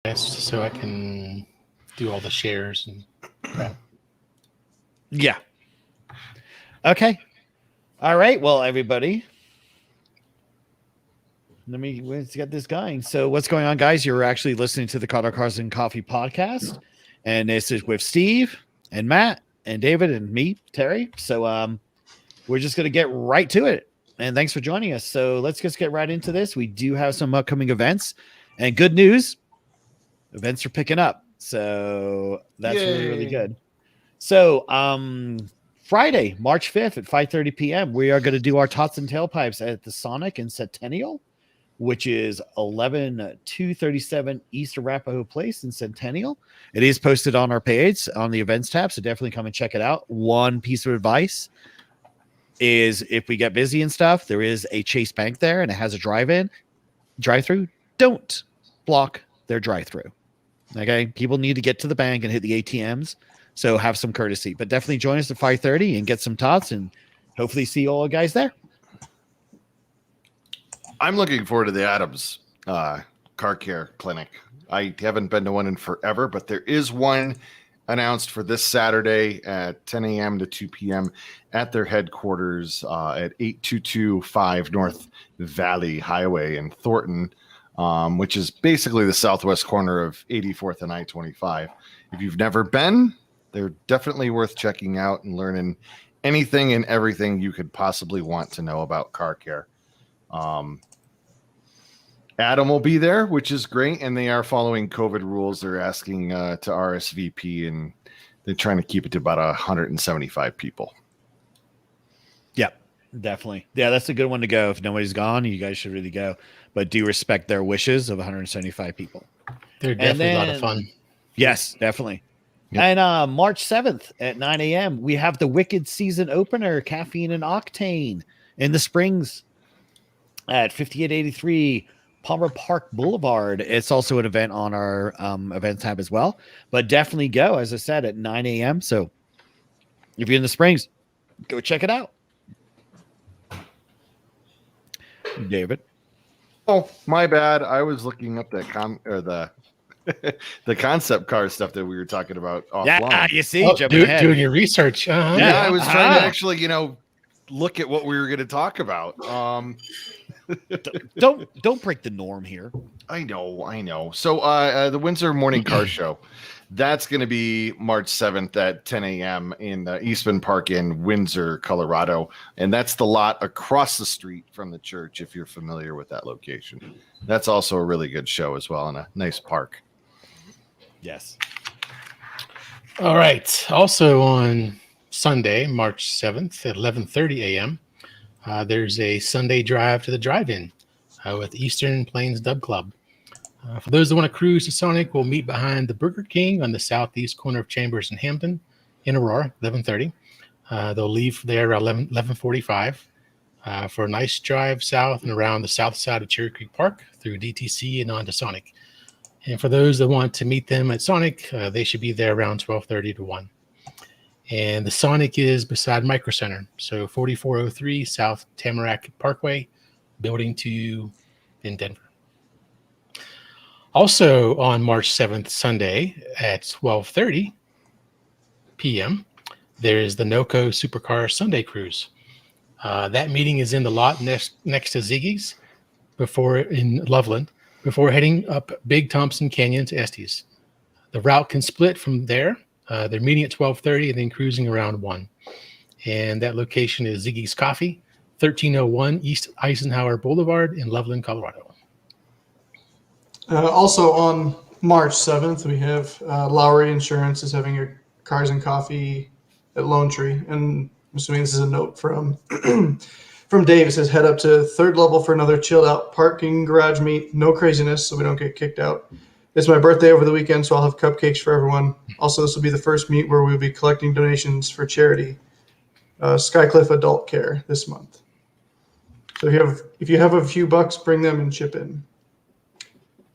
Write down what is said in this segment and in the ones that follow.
so I can do all the shares and crap. Yeah. Okay. All right. Well, everybody, let's get this going. So what's going on, guys? You're actually listening to the Cars and Coffee podcast, and this is with Steve and Matt and David and me, Terry. So we're just going to get right to it. And thanks for joining us. So let's just get right into this. We do have some upcoming events, and good news, events are picking up. So that's really, really good. So Friday, March 5th at 5:30 p.m., we are going to do our Tots and Tailpipes at the Sonic in Centennial, which is 11237 East Arapahoe Place in Centennial. It is posted on our page on the events tab, so definitely come and check it out. One piece of advice is if we get busy and stuff, there is a Chase Bank there, and it has a drive-through. Don't block their drive-through. Okay, people need to get to the bank and hit the ATMs, so have some courtesy. But definitely join us at 5:30 and get some tots, and hopefully see all the guys there. I'm looking forward to the Adams Car Care Clinic. I haven't been to one in forever, but there is one announced for this Saturday at 10 a.m. to 2 p.m. at their headquarters at 8225 North Valley Highway in Thornton, which is basically the southwest corner of 84th and I-25. If you've never been, they're definitely worth checking out and learning anything and everything you could possibly want to know about car care. Adam will be there, which is great, and they are following COVID rules. They're asking to RSVP, and they're trying to keep it to about 175 people. Yeah, definitely. Yeah, that's a good one to go. If nobody's gone, you guys should really go. But do respect their wishes of 175 people. They're definitely a lot of fun. Yes, definitely. Yep. And March 7th at 9 a.m., we have the Wicked season opener, Caffeine and Octane, in the Springs at 5883 Palmer Park Boulevard. It's also an event on our event tab as well. But definitely go, as I said, at 9 a.m. So if you're in the Springs, go check it out. David? Oh, my bad. I was looking up that the concept car stuff that we were talking about offline. Yeah, you see, jumping ahead. Doing your research. Uh-huh. Yeah, I was trying to actually, look at what we were going to talk about. Don't break the norm here. I know. So the Windsor Morning Car Show, that's going to be March 7th at 10 a.m. in Eastman Park in Windsor, Colorado. And that's the lot across the street from the church, if you're familiar with that location. That's also a really good show as well, and a nice park. Yes. All right. Also on Sunday, March 7th at 11:30 a.m., there's a Sunday drive to the drive-in with Eastern Plains Dub Club. For those that want to cruise to Sonic, we'll meet behind the Burger King on the southeast corner of Chambers and Hampton in Aurora, 11:30. They'll leave there around 11:45 for a nice drive south and around the south side of Cherry Creek Park through DTC and on to Sonic. And for those that want to meet them at Sonic, they should be there around 12:30 to 1. And the Sonic is beside Micro Center, so 4403 South Tamarack Parkway, building 2 in Denver. Also on March 7th, Sunday at 12:30 p.m., there is the NOCO Supercar Sunday Cruise. That meeting is in the lot next to Ziggy's in Loveland, before heading up Big Thompson Canyon to Estes. The route can split from there. They're meeting at 12:30 and then cruising around 1. And that location is Ziggy's Coffee, 1301 East Eisenhower Boulevard in Loveland, Colorado. Also on March 7th, we have Lowry Insurance is having a Cars and Coffee at Lone Tree. And I'm assuming this is a note from from Dave. It says, head up to third level for another chilled out parking garage meet. No craziness, so we don't get kicked out. It's my birthday over the weekend, so I'll have cupcakes for everyone. Also, this will be the first meet where we'll be collecting donations for charity, Skycliff Adult Care, this month. So if you have a few bucks, bring them and chip in.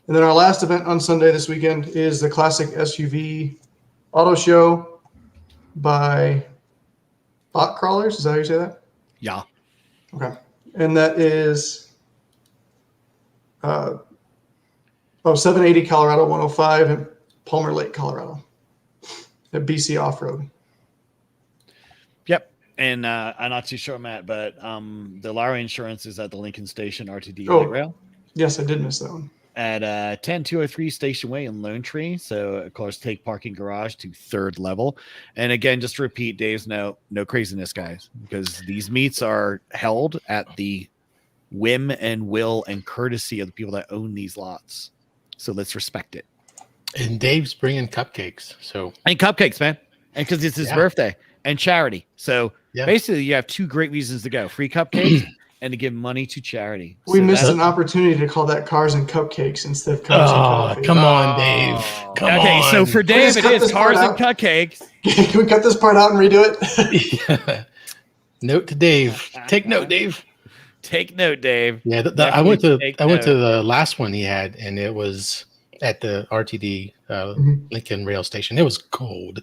And then our last event on Sunday this weekend is the Classic SUV Auto Show by Bot Crawlers. Is that how you say that? Yeah. Okay. And that is Oh, 780 Colorado 105 and Palmer Lake, Colorado at BC Off-Road. Yep. And I'm not too sure, Matt, but the Lowry Insurance is at the Lincoln Station RTD Light Rail Yes, I did miss that one. at 10203 Station Way in Lone Tree. So, of course, take parking garage to 3rd level. And again, just to repeat Dave's no craziness, guys, because these meets are held at the whim and will and courtesy of the people that own these lots. So let's respect it. And Dave's bringing cupcakes. So And cupcakes, man. And because it's his birthday and charity. So basically, you have 2 great reasons to go: free cupcakes and to give money to charity. We missed an opportunity to call that Cars and Cupcakes instead of Cars and Coffee. Come on, Dave. Come on. So for Dave, it is Cars and Cupcakes. Can we cut this part out and redo it? Note to Dave. Take note, Dave. Take note, Dave. Yeah, I went to the last one he had, and it was at the RTD Lincoln Rail Station. It was cold.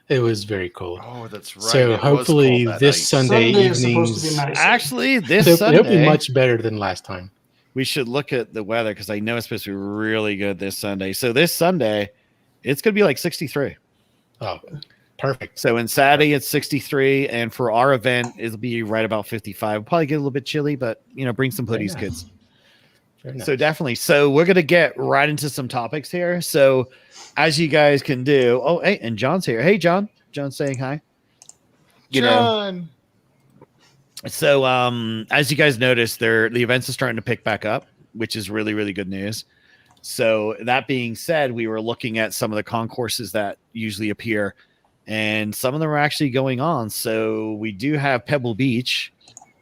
It was very cold. Oh, that's right. So hopefully this Sunday is supposed to evenings, be nice. Actually, this it'll Sunday, be much better than last time. we should look at the weather because I know it's supposed to be really good this Sunday. So this Sunday, it's going to be like 63. Oh, perfect. So in Saturday, it's 63. And for our event, it'll be right about 55. We'll probably get a little bit chilly, but, bring some hoodies, kids. Very nice. So definitely. So we're going to get right into some topics here. So as you guys can do. Oh, hey, and John's here. Hey, John. John's saying hi. John. So as you guys noticed, the events are starting to pick back up, which is really, really good news. So that being said, we were looking at some of the concourses that usually appear, and some of them are actually going on. So we do have Pebble Beach.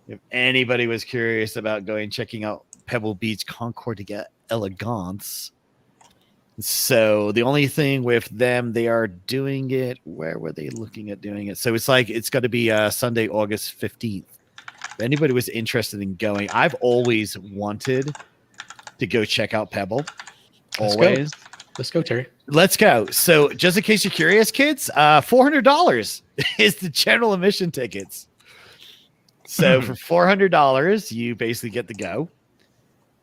If anybody was curious about checking out Pebble Beach Concours de Elegance. So the only thing with them, they are doing it. Where were they looking at doing it? So it's going to be Sunday, August 15th. If anybody was interested in going, I've always wanted to go check out Pebble. Always. Let's go, Terry. Let's go. So just in case you're curious, kids, $400 is the general admission tickets. So for $400, you basically get to go.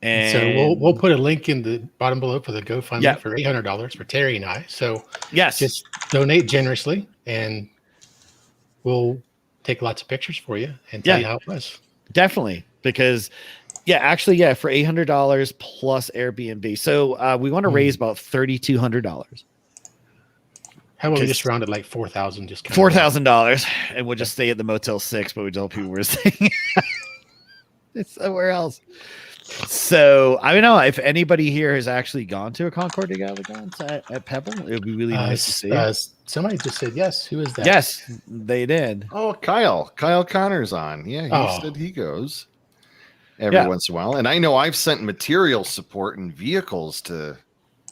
And so we'll put a link in the bottom below for the GoFundMe for $800 for Terry and I. So yes, just donate generously, and we'll take lots of pictures for you and tell you how it was. Definitely, because for $800 plus Airbnb. So we want to raise about $3,200. How about we just round it like $4,000? Just $4,000, and we'll just stay at the Motel 6, but we tell people we're staying it's somewhere else. So I don't know if anybody here has actually gone to a Concours de Elegance at Pebble. It would be really nice to see. Somebody just said yes. Who is that? Yes, they did. Oh, Kyle Connor's on. Yeah, he said he goes every once in a while. And I know I've sent material support and vehicles to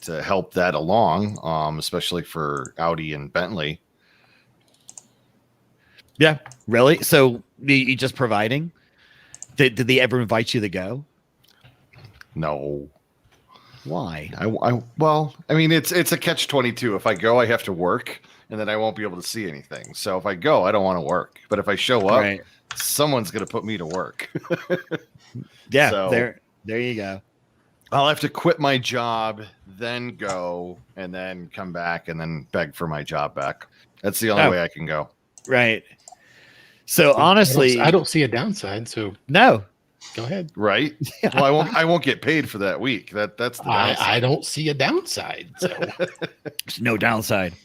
help that along, especially for Audi and Bentley. Yeah, really? So you just providing? Did they ever invite you to go? No. Why? I mean, it's a catch-22. If I go, I have to work, and then I won't be able to see anything. So if I go, I don't want to work. But if I show up, someone's going to put me to work. Yeah, so there you go. I'll have to quit my job, then go, and then come back, and then beg for my job back. That's the only way I can go. Right. So honestly, I don't see a downside. So no. Go ahead. Right. Well, I won't get paid for that week. That's the downside. I don't see a downside. So there's no downside.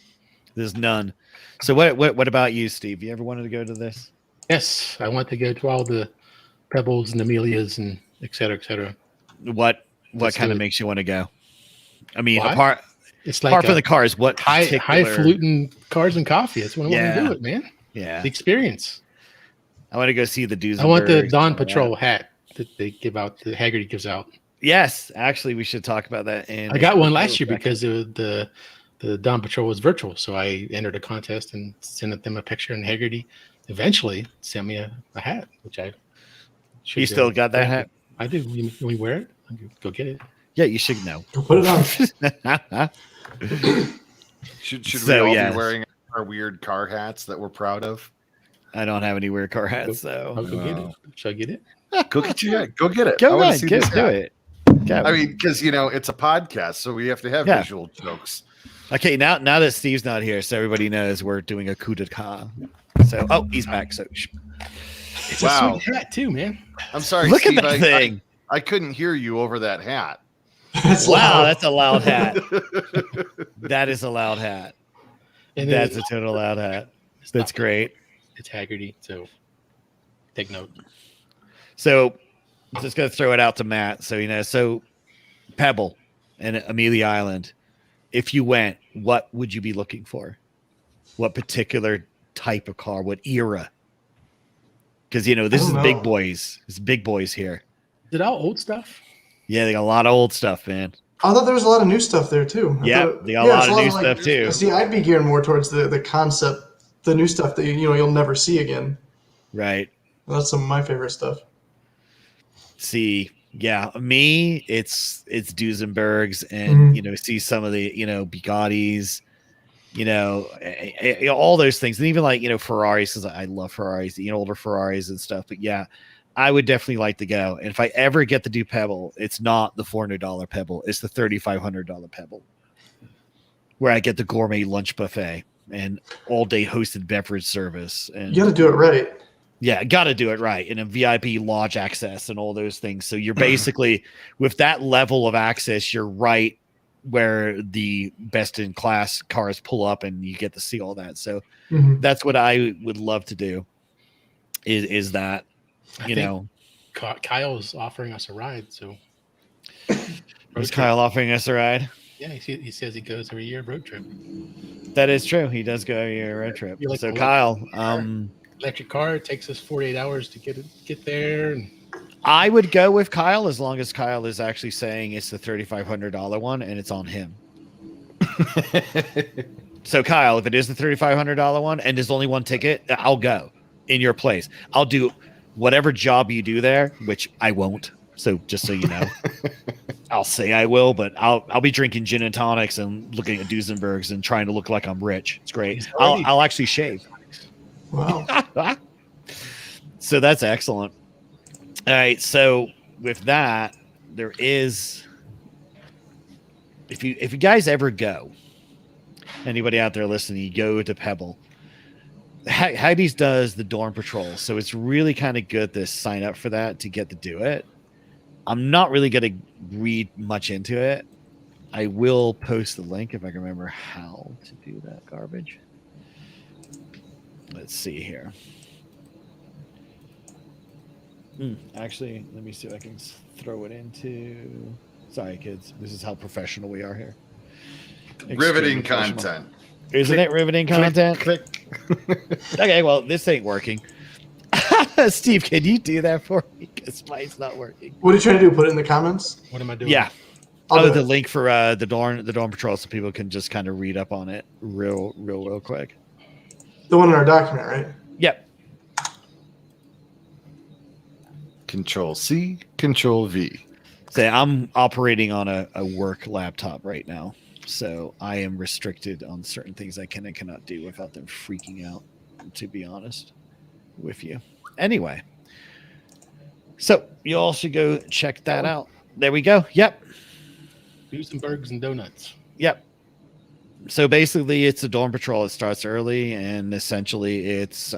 There's none. So what about you, Steve? You ever wanted to go to this? Yes, I want to go to all the Pebbles and Amelias and et cetera, et cetera. What kind of makes you want to go? I mean, apart from the cars, what highfalutin cars and coffee? That's what I want to do it, man. Yeah, the experience. I want to go see the Duesenberg. I want the Dawn Patrol hat that they give out. The Haggerty gives out. Yes, actually, we should talk about that. And I got one last year because the Dawn Patrol was virtual, so I entered a contest and sent them a picture, and Haggerty eventually sent me a hat, which I. You still got that hat? I do. Can we wear it? Go get it. Yeah, you should know. Go put it on. Should we all be wearing our weird car hats that we're proud of? I don't have any weird car hats, so I'll go get it. Should I get it? Go get it. Go on, do it. Yeah. I mean, because it's a podcast, so we have to have Yeah. visual jokes. Okay, now that Steve's not here, so everybody knows we're doing a coup d'etat. So, he's back. So, It's Wow. a sweet hat too, man. I'm sorry, look Steve. at that thing. I couldn't hear you over that hat. That's Wow, loud. that's a loud hat. That is a loud hat. And That's then a total loud hat. it's That's not- great. It's Haggerty, so take note. So, just gonna throw it out to Matt. So Pebble and Amelia Island. If you went, what would you be looking for? What particular type of car? What era? Because this I is don't big know. boys. It's big boys here. Is it all old stuff? Yeah, they got a lot of old stuff, man. I thought there was a lot of new stuff there too. Yeah, they got a lot it's of new like- stuff too. See, I'd be geared more towards the concept, the new stuff that you'll never see again. Right. That's some of my favorite stuff. See, yeah, me, it's Duesenbergs and see some of the Bugattis, all those things, and even like Ferraris, because I love Ferraris, older Ferraris and stuff. But yeah, I would definitely like to go. And if I ever get to do Pebble, it's not the $400 Pebble, it's the $3,500 Pebble, where I get the gourmet lunch buffet and all day hosted beverage service. And You got to do it right. yeah, got to do it right. And a VIP lodge access and all those things. So you're basically, with that level of access, you're right where the best in class cars pull up and you get to see all that. So Mhm. that's what I would love to do is that, I you think know, Kyle's offering us a ride, so is Kyle offering us a ride? yeah, he says he goes every year road trip. That is true. He does go on a road trip. You like So the Kyle, Electric car, it takes us 48 hours to get there. And I would go with Kyle as long as Kyle is actually saying it's the $3,500 one and it's on him. So Kyle, if it is the $3,500 one and there's only one ticket, I'll go in your place. I'll do whatever job you do there, which I won't. So just so you know, I'll say I will, but I'll be drinking gin and tonics and looking at Duesenbergs and trying to look like I'm rich. It's great. He's already- I'll actually shave. Wow. So that's excellent. All right. So with that, there is, if you guys ever go, anybody out there listening, you go to Pebble. Heidi's does the Dawn Patrol, so it's really kind of good to sign up for that to get to do it. I'm not really going to read much into it. I will post the link if I can remember how to do that garbage. Let's see here. Actually, let me see if I can throw it into. Sorry, kids. This is how professional we are here. Riveting Extremely professional. content. Isn't it riveting content? Click. Okay, well, this ain't working. Steve, can you do that for me? Because mine's not working. What are you trying to do? Put it in the comments? what am I doing? Yeah. I'll do The it. link for the Dawn Patrol, so people can just kind of read up on it real quick. The one in our document, right? Yep. Control C, Control V. Say I'm operating on a work laptop right now, so I am restricted on certain things I can and cannot do without them freaking out, to be honest with you. Anyway, so you all should go check that out. There we go. Yep. Duesenbergs and donuts. Yep. So basically it's a Dawn Patrol. It starts early and essentially it's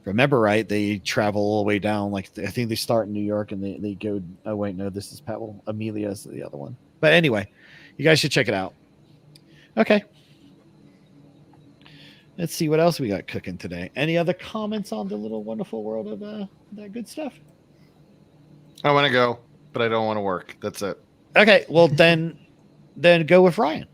remember right, they travel all the way down, like I think they start in New York and they go, oh wait, no, this is Pebble. Amelia's the other one. But anyway, you guys should check it out. Okay. Let's see what else we got cooking today. Any other comments on the little wonderful world of that good stuff? I want to go, but I don't want to work. That's it. Okay, well then go with Ryan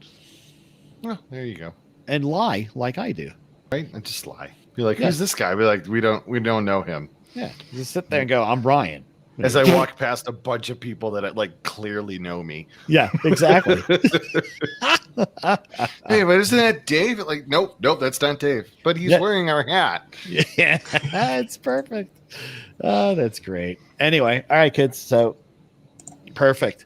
Oh, there you go. and lie like I do. Right? I just lie. Be like, Yeah. who's this guy? Be like, we don't know him. Yeah, just sit there and go, I'm Ryan. As I walk past a bunch of people that like clearly know me. Yeah, exactly. Hey, but isn't that Dave? Like, nope, that's not Dave. But he's Yeah. wearing our hat. Yeah, it's perfect. Oh, that's great. Anyway, all right, kids. So perfect.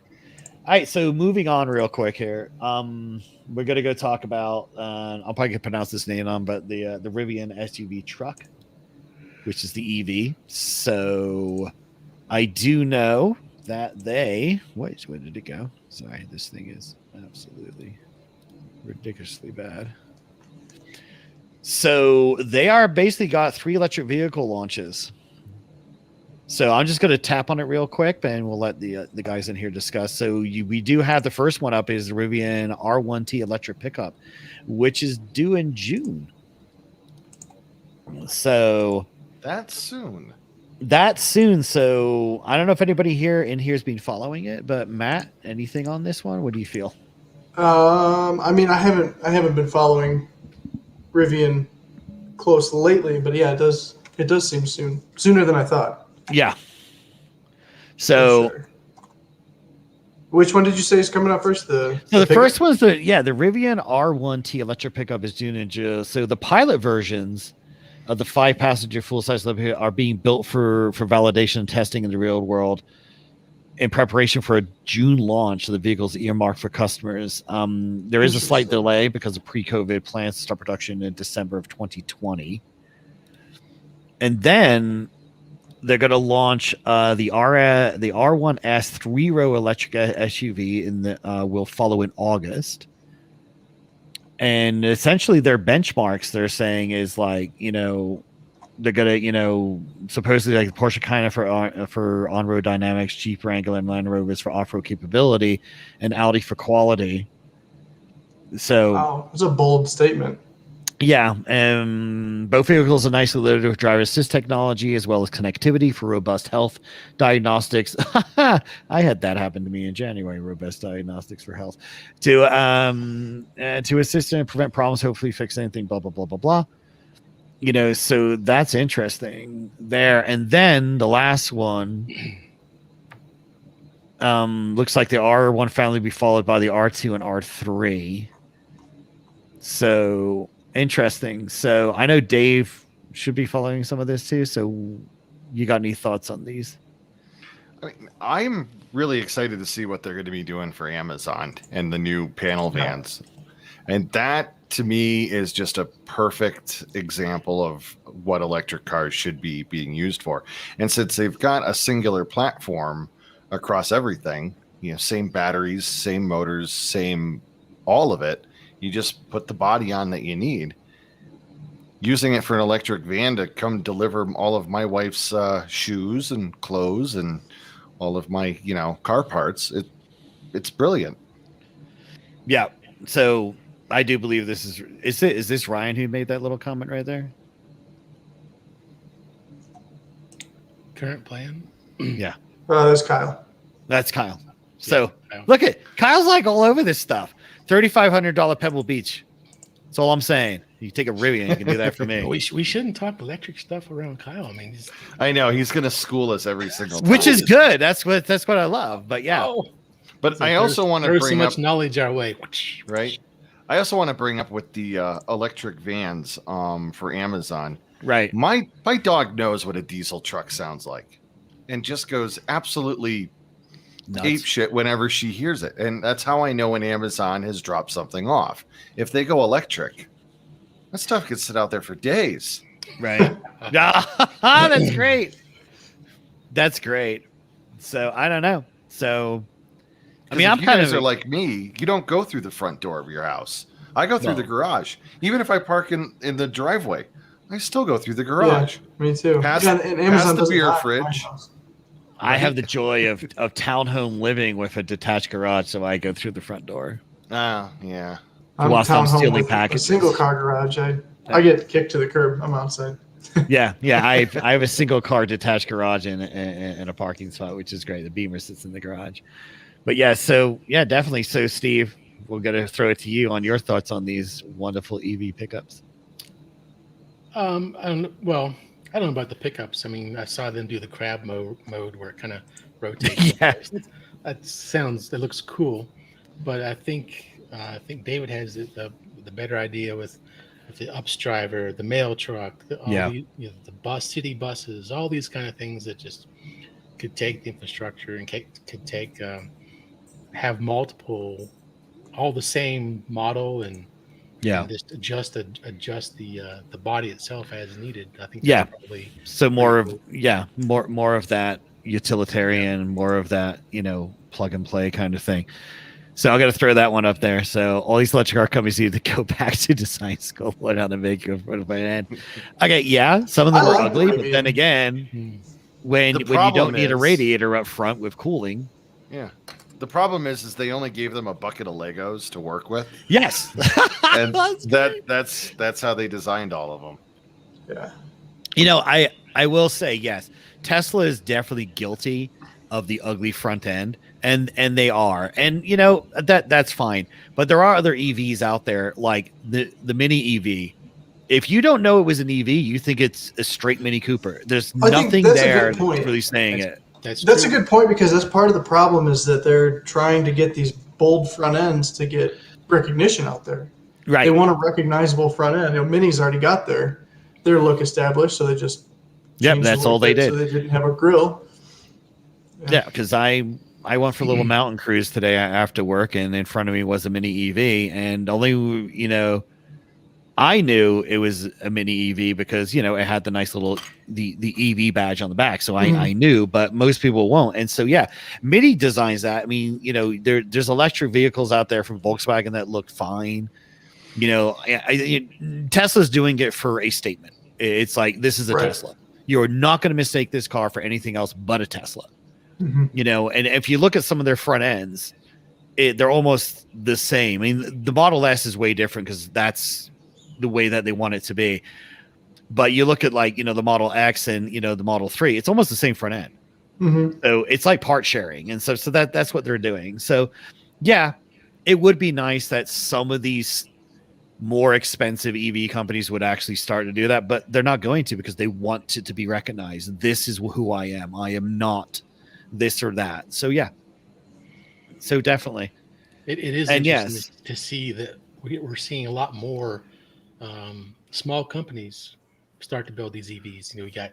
All right, so moving on real quick here. We're gonna go talk about. I'll probably pronounce this name on, but the Rivian SUV truck, which is the EV. So I do know that they wait, where did it go? Sorry, this thing is absolutely ridiculously bad. So they are basically got 3 electric vehicle launches. So I'm just going to tap on it real quick, and we'll let the guys in here discuss. So we do have the first one up is the Rivian R1T electric pickup, which is due in June. So That's soon. So I don't know if anybody here has been following it, but Matt, anything on this one? What do you feel? I mean, I haven't been following Rivian close lately, but yeah, it does seem sooner than I thought. Yeah. So, Sure. Which one did you say is coming out first? The first one's the Rivian R1T electric pickup is due in June. So the pilot versions of the 5-passenger full-size are being built for validation and testing in the real world in preparation for a June launch of the vehicles earmarked for customers. There is a slight delay because of pre-COVID plans to start production in December of 2020. And then they're going to launch the R1S 3-row electric SUV will follow in August. And essentially their benchmarks they're saying is like, they're going to, supposedly like Porsche Cayenne for on-road dynamics, Jeep Wrangler and Land Rovers for off-road capability, and Audi for quality. So wow, that's a bold statement. Yeah, both vehicles are nicely loaded with driver assist technology as well as connectivity for robust health diagnostics. I had that happen to me in January. Robust diagnostics for health to assist and prevent problems. Hopefully, fix anything. Blah blah blah blah blah. So that's interesting there. And then the last one looks like the R1 family will be followed by the R2 and R3. So. Interesting. So I know Dave should be following some of this too. So you got any thoughts on these? I mean, I'm really excited to see what they're going to be doing for Amazon and the new panel vans. And that to me is just a perfect example of what electric cars should be being used for. And since they've got a singular platform across everything, same batteries, same motors, same all of it, you just put the body on that you need. Using it for an electric van to come deliver all of my wife's shoes and clothes and all of my, car parts, it's brilliant. Yeah. So I do believe this is this Ryan who made that little comment right there? Current plan? Yeah. That's Kyle. That's Kyle. So Kyle. Look at Kyle's like all over this stuff. $3,500 Pebble Beach. That's all I'm saying. You take a Rivian, you can do that for me. We shouldn't talk electric stuff around Kyle. I mean, I know he's going to school us every single time, which is good. That's what I love. But yeah, but I also want to bring so up much knowledge our way. Right. I also want to bring up with the electric vans for Amazon. Right. My dog knows what a diesel truck sounds like, and just goes absolutely ape shit whenever she hears it. And that's how I know when Amazon has dropped something off. If they go electric, that stuff could sit out there for days. Right. That's great. That's great. So I don't know. So I mean, I'm kind of like me. You don't go through the front door of your house. I go through the garage. Even if I park in the driveway, I still go through the garage. Yeah, me too. Past Amazon the beer fridge. I have the joy of townhome living with a detached garage, so I go through the front door. Oh, yeah. I'm stealing packages. A single car garage. I get kicked to the curb. I'm outside. Yeah. I have a single car detached garage in a parking spot, which is great. The Beamer sits in the garage. But yeah, definitely. So Steve, we're gonna throw it to you on your thoughts on these wonderful EV pickups. I don't know about the pickups. I mean, I saw them do the crab mode where it kind of rotates. Yeah, that looks cool, but I think David has the better idea with the Upstriver, the mail truck, the city buses, all these kind of things that just could take the infrastructure and could take have multiple, all the same model and just adjust the body itself as needed. I think probably so more of that utilitarian, more of that, plug and play kind of thing. So I'm going to throw that one up there. So all these electric car companies need to go back to design school, learn how to make it front of my hand. Okay, yeah, some of them are ugly, but then again, when you don't need a radiator up front with cooling. Yeah. The problem is they only gave them a bucket of Legos to work with. Yes. And that's how they designed all of them. Yeah. I will say, yes, Tesla is definitely guilty of the ugly front end, and they are. And that's fine. But there are other EVs out there, like the Mini EV. If you don't know it was an EV, you think it's a straight Mini Cooper. There's nothing there that's really saying it. That's a good point, because that's part of the problem, is that they're trying to get these bold front ends to get recognition out there. Right. They want a recognizable front end. Mini's already got their look established, so they just that's all they did. So they didn't have a grill. Yeah, because I went for a little mountain cruise today after work, and in front of me was a Mini EV, and only I knew it was a Mini EV because it had the nice little the EV badge on the back, so I knew, but most people won't. And so Mini designs that. I mean, there's electric vehicles out there from Volkswagen that look fine. Tesla's doing it for a statement. It's like, this is a Tesla. You're not going to mistake this car for anything else but a Tesla. And if you look at some of their front ends, they're almost the same. I mean, the Model S is way different because that's the way that they want it to be. But you look at the Model X and the Model 3, it's almost the same front end. So it's like part sharing, and so that's what they're doing. So it would be nice that some of these more expensive EV companies would actually start to do that, but they're not going to, because they want it to be recognized. This is who I am. I am not this or that. So so definitely it is interesting to see that we're seeing a lot more small companies start to build these EVs. We got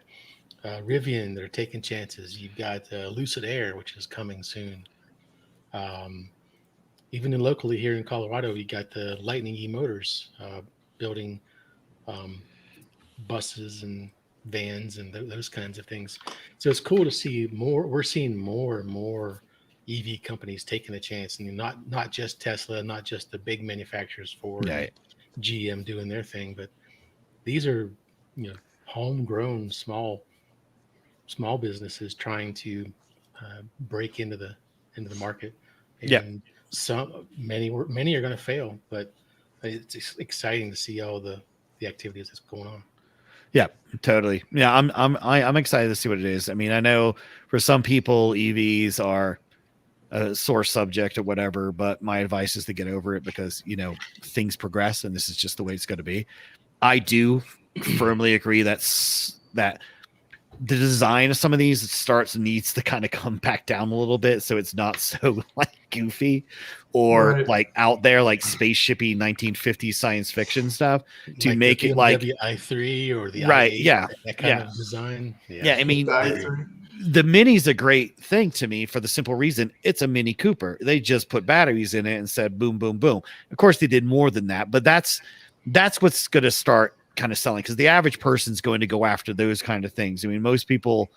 Rivian that are taking chances. You've got Lucid Air, which is coming soon. Even locally here in Colorado, you got the Lightning E-Motors building buses and vans and those kinds of things. So it's cool to see more. We're seeing more and more EV companies taking a chance, and not just Tesla, not just the big manufacturers, Ford, GM doing their thing, but these are homegrown small businesses trying to break into the market. And many are going to fail, but it's exciting to see all the activities that's going on. Yeah, totally. Yeah, I'm excited to see what it is. I mean, I know for some people EVs are a sore subject or whatever, but my advice is to get over it, because things progress, and this is just the way it's going to be. I do firmly agree that the design of some of these needs to kind of come back down a little bit, so it's not so goofy or out there, like spaceshipy 1950s science fiction stuff, to make it like i3 or the i8, that kind of design. I mean, the Mini's a great thing to me for the simple reason it's a Mini Cooper. They just put batteries in it and said boom, boom, boom. Of course, they did more than that, but that's what's going to start kind of selling, because the average person's going to go after those kind of things. I mean, most people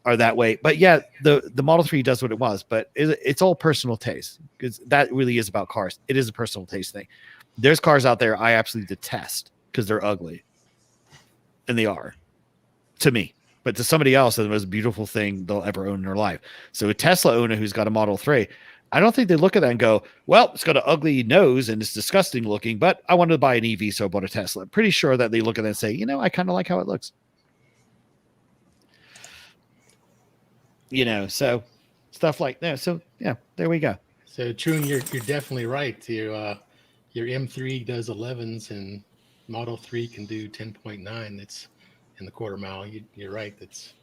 are that way. But the Model 3 does what it was, but it's all personal taste, because that really is about cars. It is a personal taste thing. There's cars out there I absolutely detest because they're ugly, and they are, to me. But to somebody else, they're the most beautiful thing they'll ever own in their life. So a Tesla owner who's got a Model 3, I don't think they look at that and go, well, it's got an ugly nose and it's disgusting looking, but I wanted to buy an EV, so I bought a Tesla. I'm pretty sure that they look at that and say, I kind of like how it looks. So stuff like that. So there we go. So Troon, you're definitely right. Your M3 does 11s and Model 3 can do 10.9. That's in the quarter mile. You're right. That's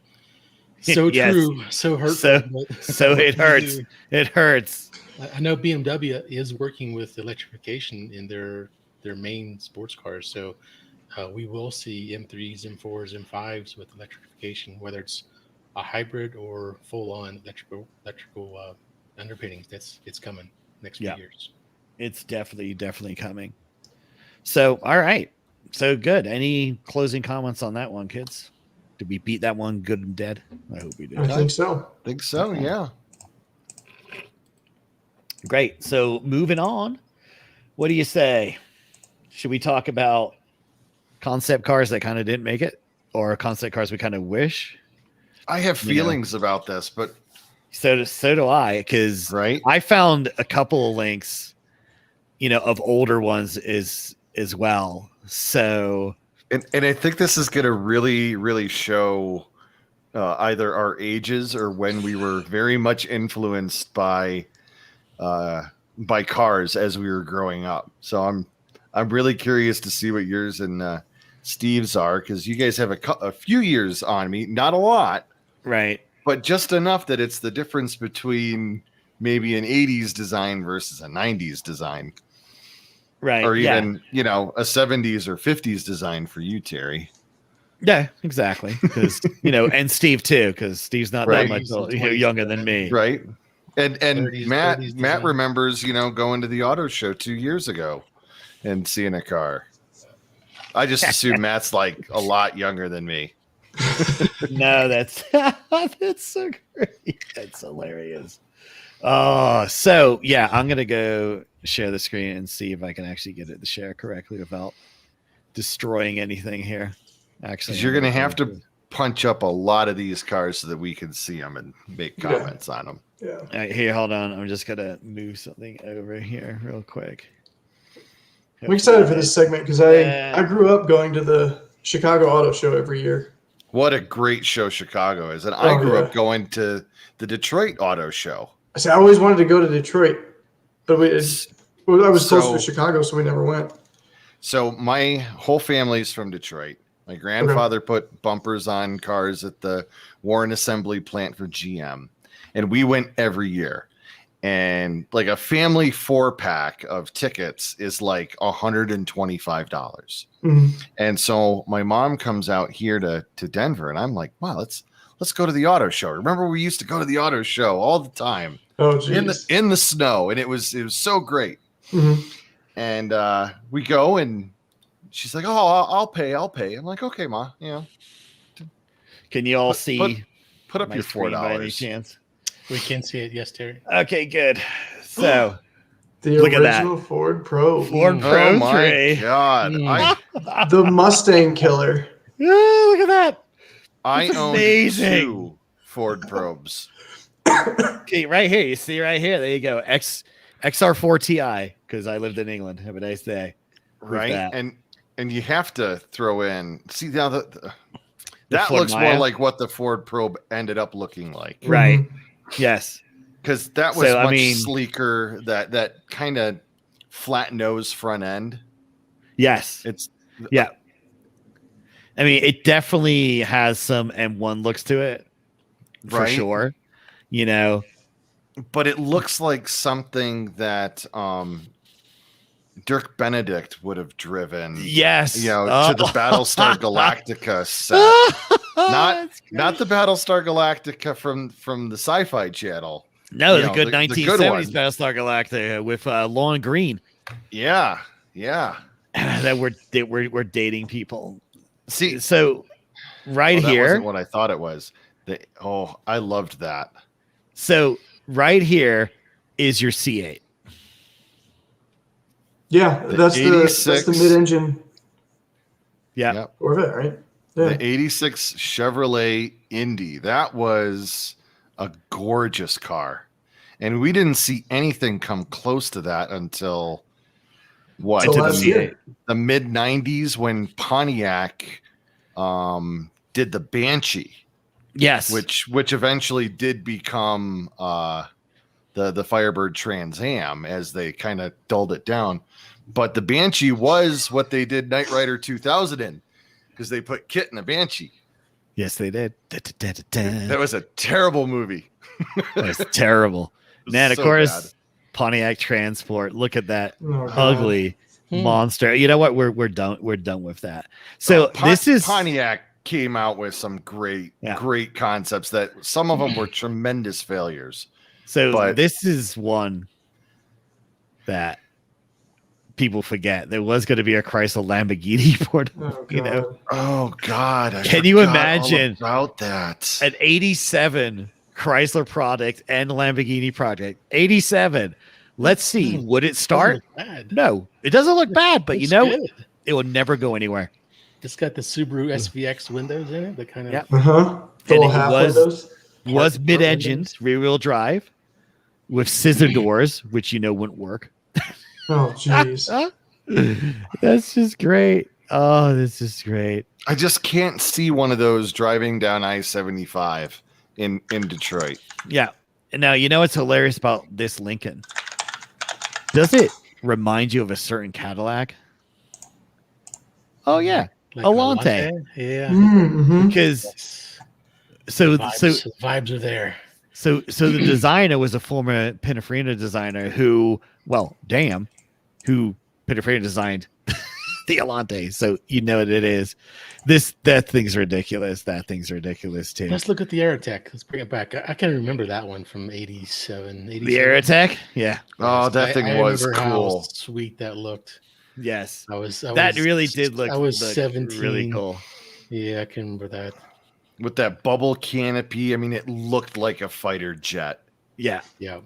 so true. So hurtful. So it hurts. It hurts. I know BMW is working with electrification in their main sports cars. So we will see M3s, M4s, M5s with electrification, whether it's a hybrid or full-on electrical underpinnings. It's coming next few years. It's definitely coming. So, all right. So good. Any closing comments on that one, kids? Did we beat that one good and dead? I hope we did. I think so. Think so, Okay. yeah. Great. So moving on, what do you say? Should we talk about concept cars that kind of didn't make it, or concept cars we kind of wish? I have feelings about this, but So do I, because right. I found a couple of links, of older ones as well. So, And I think this is going to really, really show either our ages or when we were very much influenced by cars as we were growing up. So I'm really curious to see what yours and Steve's are, because you guys have a few years on me, not a lot, right. but just enough that it's the difference between maybe an 80s design versus a 90s design. Right. Or even, a 70s or 50s design for you, Terry. Yeah, exactly. Because, and Steve too, because Steve's not Right. that much younger than me. Right. And 30s, Matt 30s Matt design. remembers, going to the auto show 2 years ago and seeing a car. I just assume Matt's like a lot younger than me. No, that's so great. That's hilarious. Oh, so yeah, I'm gonna go share the screen and see if I can actually get it to share correctly without destroying anything here. Actually, Because you're going to have to punch up a lot of these cars so that we can see them and make comments on them. Yeah. All right, here, hold on. I'm just gonna move something over here real quick. I'm excited for this segment because I grew up going to the Chicago Auto Show every year. What a great show Chicago is. And I grew yeah. up going to the Detroit Auto Show. I always wanted to go to Detroit, but I was closer So- to Chicago, so we never went. So my whole family's from Detroit. My grandfather put bumpers on cars at the Warren Assembly plant for GM, and we went every year. And like a family 4-pack of tickets is like $125. Mhm. And so my mom comes out here to Denver, and I'm like, wow, let's go to the auto show. Remember, we used to go to the auto show all the time Oh, geez. in the snow, and it was so great. Mhm. And we go, and she's like, "Oh, I'll pay." I'm like, "Okay, Ma, Can you all Put- see put up my your screen by any $4." chance? We can see it. Yes, Terry. Okay, good. So The Look at that. original Ford Pro. Ford Mm. Pro Oh my 3. God! Mm. The Mustang Killer. Oh, look at that. I That's owned amazing. 2 Ford Probes. Okay, right here. You see right here. There you go. XR4 Ti, because I lived in England. Have a nice day. With Right, that. and you have to throw in. See now that Ford looks more Maya? like what the Ford Probe ended up looking like, Right. Mhm. Yes. because that was So, I much mean- sleeker. That kind of flat nose front end. Yes. It's Yeah. I mean, it definitely has some M1 looks to it, for Right. sure. but it looks like something that Dirk Benedict would have driven. Yes. To the Battlestar Galactica set. Not the Battlestar Galactica from the Sci-Fi Channel. No, you the know, good the good 1970s one. Battlestar Galactica with Lauren Green Yeah. that we're dating people. See, So right that here, wasn't what I thought it was. I loved that. so right here is your C8. Yeah, The that's the 86. mid-engine Yeah. Yep. Corvette, right? Yeah. The 86 Chevrolet Indy. That was a gorgeous car. And we didn't see anything come close to that until what? Until Into last the year. The mid 90s when Pontiac did the Banshee, Yes. which eventually did become the Firebird Trans Am as they kind of dulled it down. But the Banshee was what they did Knight Rider 2000 in, because they put Kit in the Banshee. Yes, they did. That was a terrible movie. That was terrible. It was Man, of so course, bad. Pontiac Transport. Look at that Oh, God. ugly Hmm. monster. You know what? We're done. We're done with that. So this is Pontiac came out with some great concepts that some of them were tremendous failures. so but- this is one that people forget there was going to be a Chrysler Lamborghini port. Oh, You know, God. Oh God! Can you imagine about that? an '87 Chrysler product and Lamborghini project? '87. Let's see. Would it start? Bad. No, it doesn't look bad, but you Looks know, good. it will never go anywhere. It's got the Subaru SVX windows in it. The kind of Yep. Uh-huh. The And little it half was- windows. Was Part- mid-engine, rear-wheel drive, with scissor doors, which you know wouldn't work. Oh, jeez. That's just great. Oh, this is great. I just can't see one of those driving down I-75 in Detroit. Yeah. And now you know what's hilarious about this Lincoln? Does it remind you of a certain Cadillac? Oh yeah, like Alante. Yeah. Mm-hmm. because Yes. so The vibes are there. so the designer was a former Pininfarina designer who Pininfarina designed the Alante. So you know what it is. That thing's ridiculous. That thing's ridiculous too. Let's look at the Aerotech. Let's bring it back. I can remember that one from 87. The Aerotech, yeah, Oh, that thing I was remember how cool. sweet that looked. yes, That really did look. I was look 17. really cool. Yeah, I can remember that. With that bubble canopy. I mean, it looked like a fighter jet. Yeah, Yeah.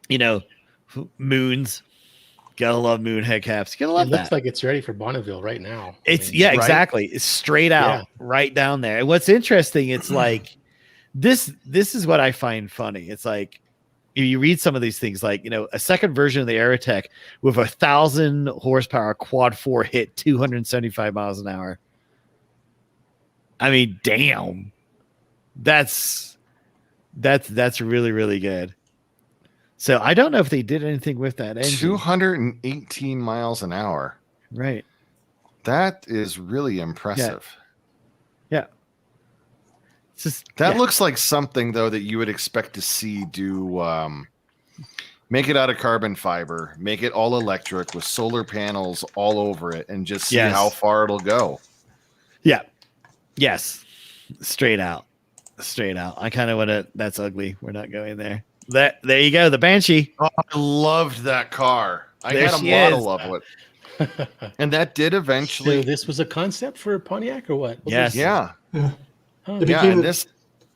you know, moons. Gotta love moon head caps. Gotta love It that. looks like it's ready for Bonneville right now. It's I mean, yeah, right? exactly. It's straight out, right down there. And what's interesting, it's like this is what I find funny. It's like you read some of these things, like, you know, a second version of the Aerotech with 1,000 horsepower quad 4 hit 275 miles an hour. I mean, damn. That's really, really good. So I don't know if they did anything with that engine. 218 miles an hour. Right. That is really impressive. Yeah. It's just That yeah. looks like something, though, that you would expect to see do make it out of carbon fiber, make it all electric with solar panels all over it, and just see Yes. how far it'll go. Yeah. Yes. Straight out. I kind of want to. That's ugly. We're not going there. There you go. The Banshee. Oh, I loved that car. I There had a she model of it. And that did So eventually. this was a concept for Pontiac or what? Yes. Yeah. Yeah. Oh, It Yeah. became And this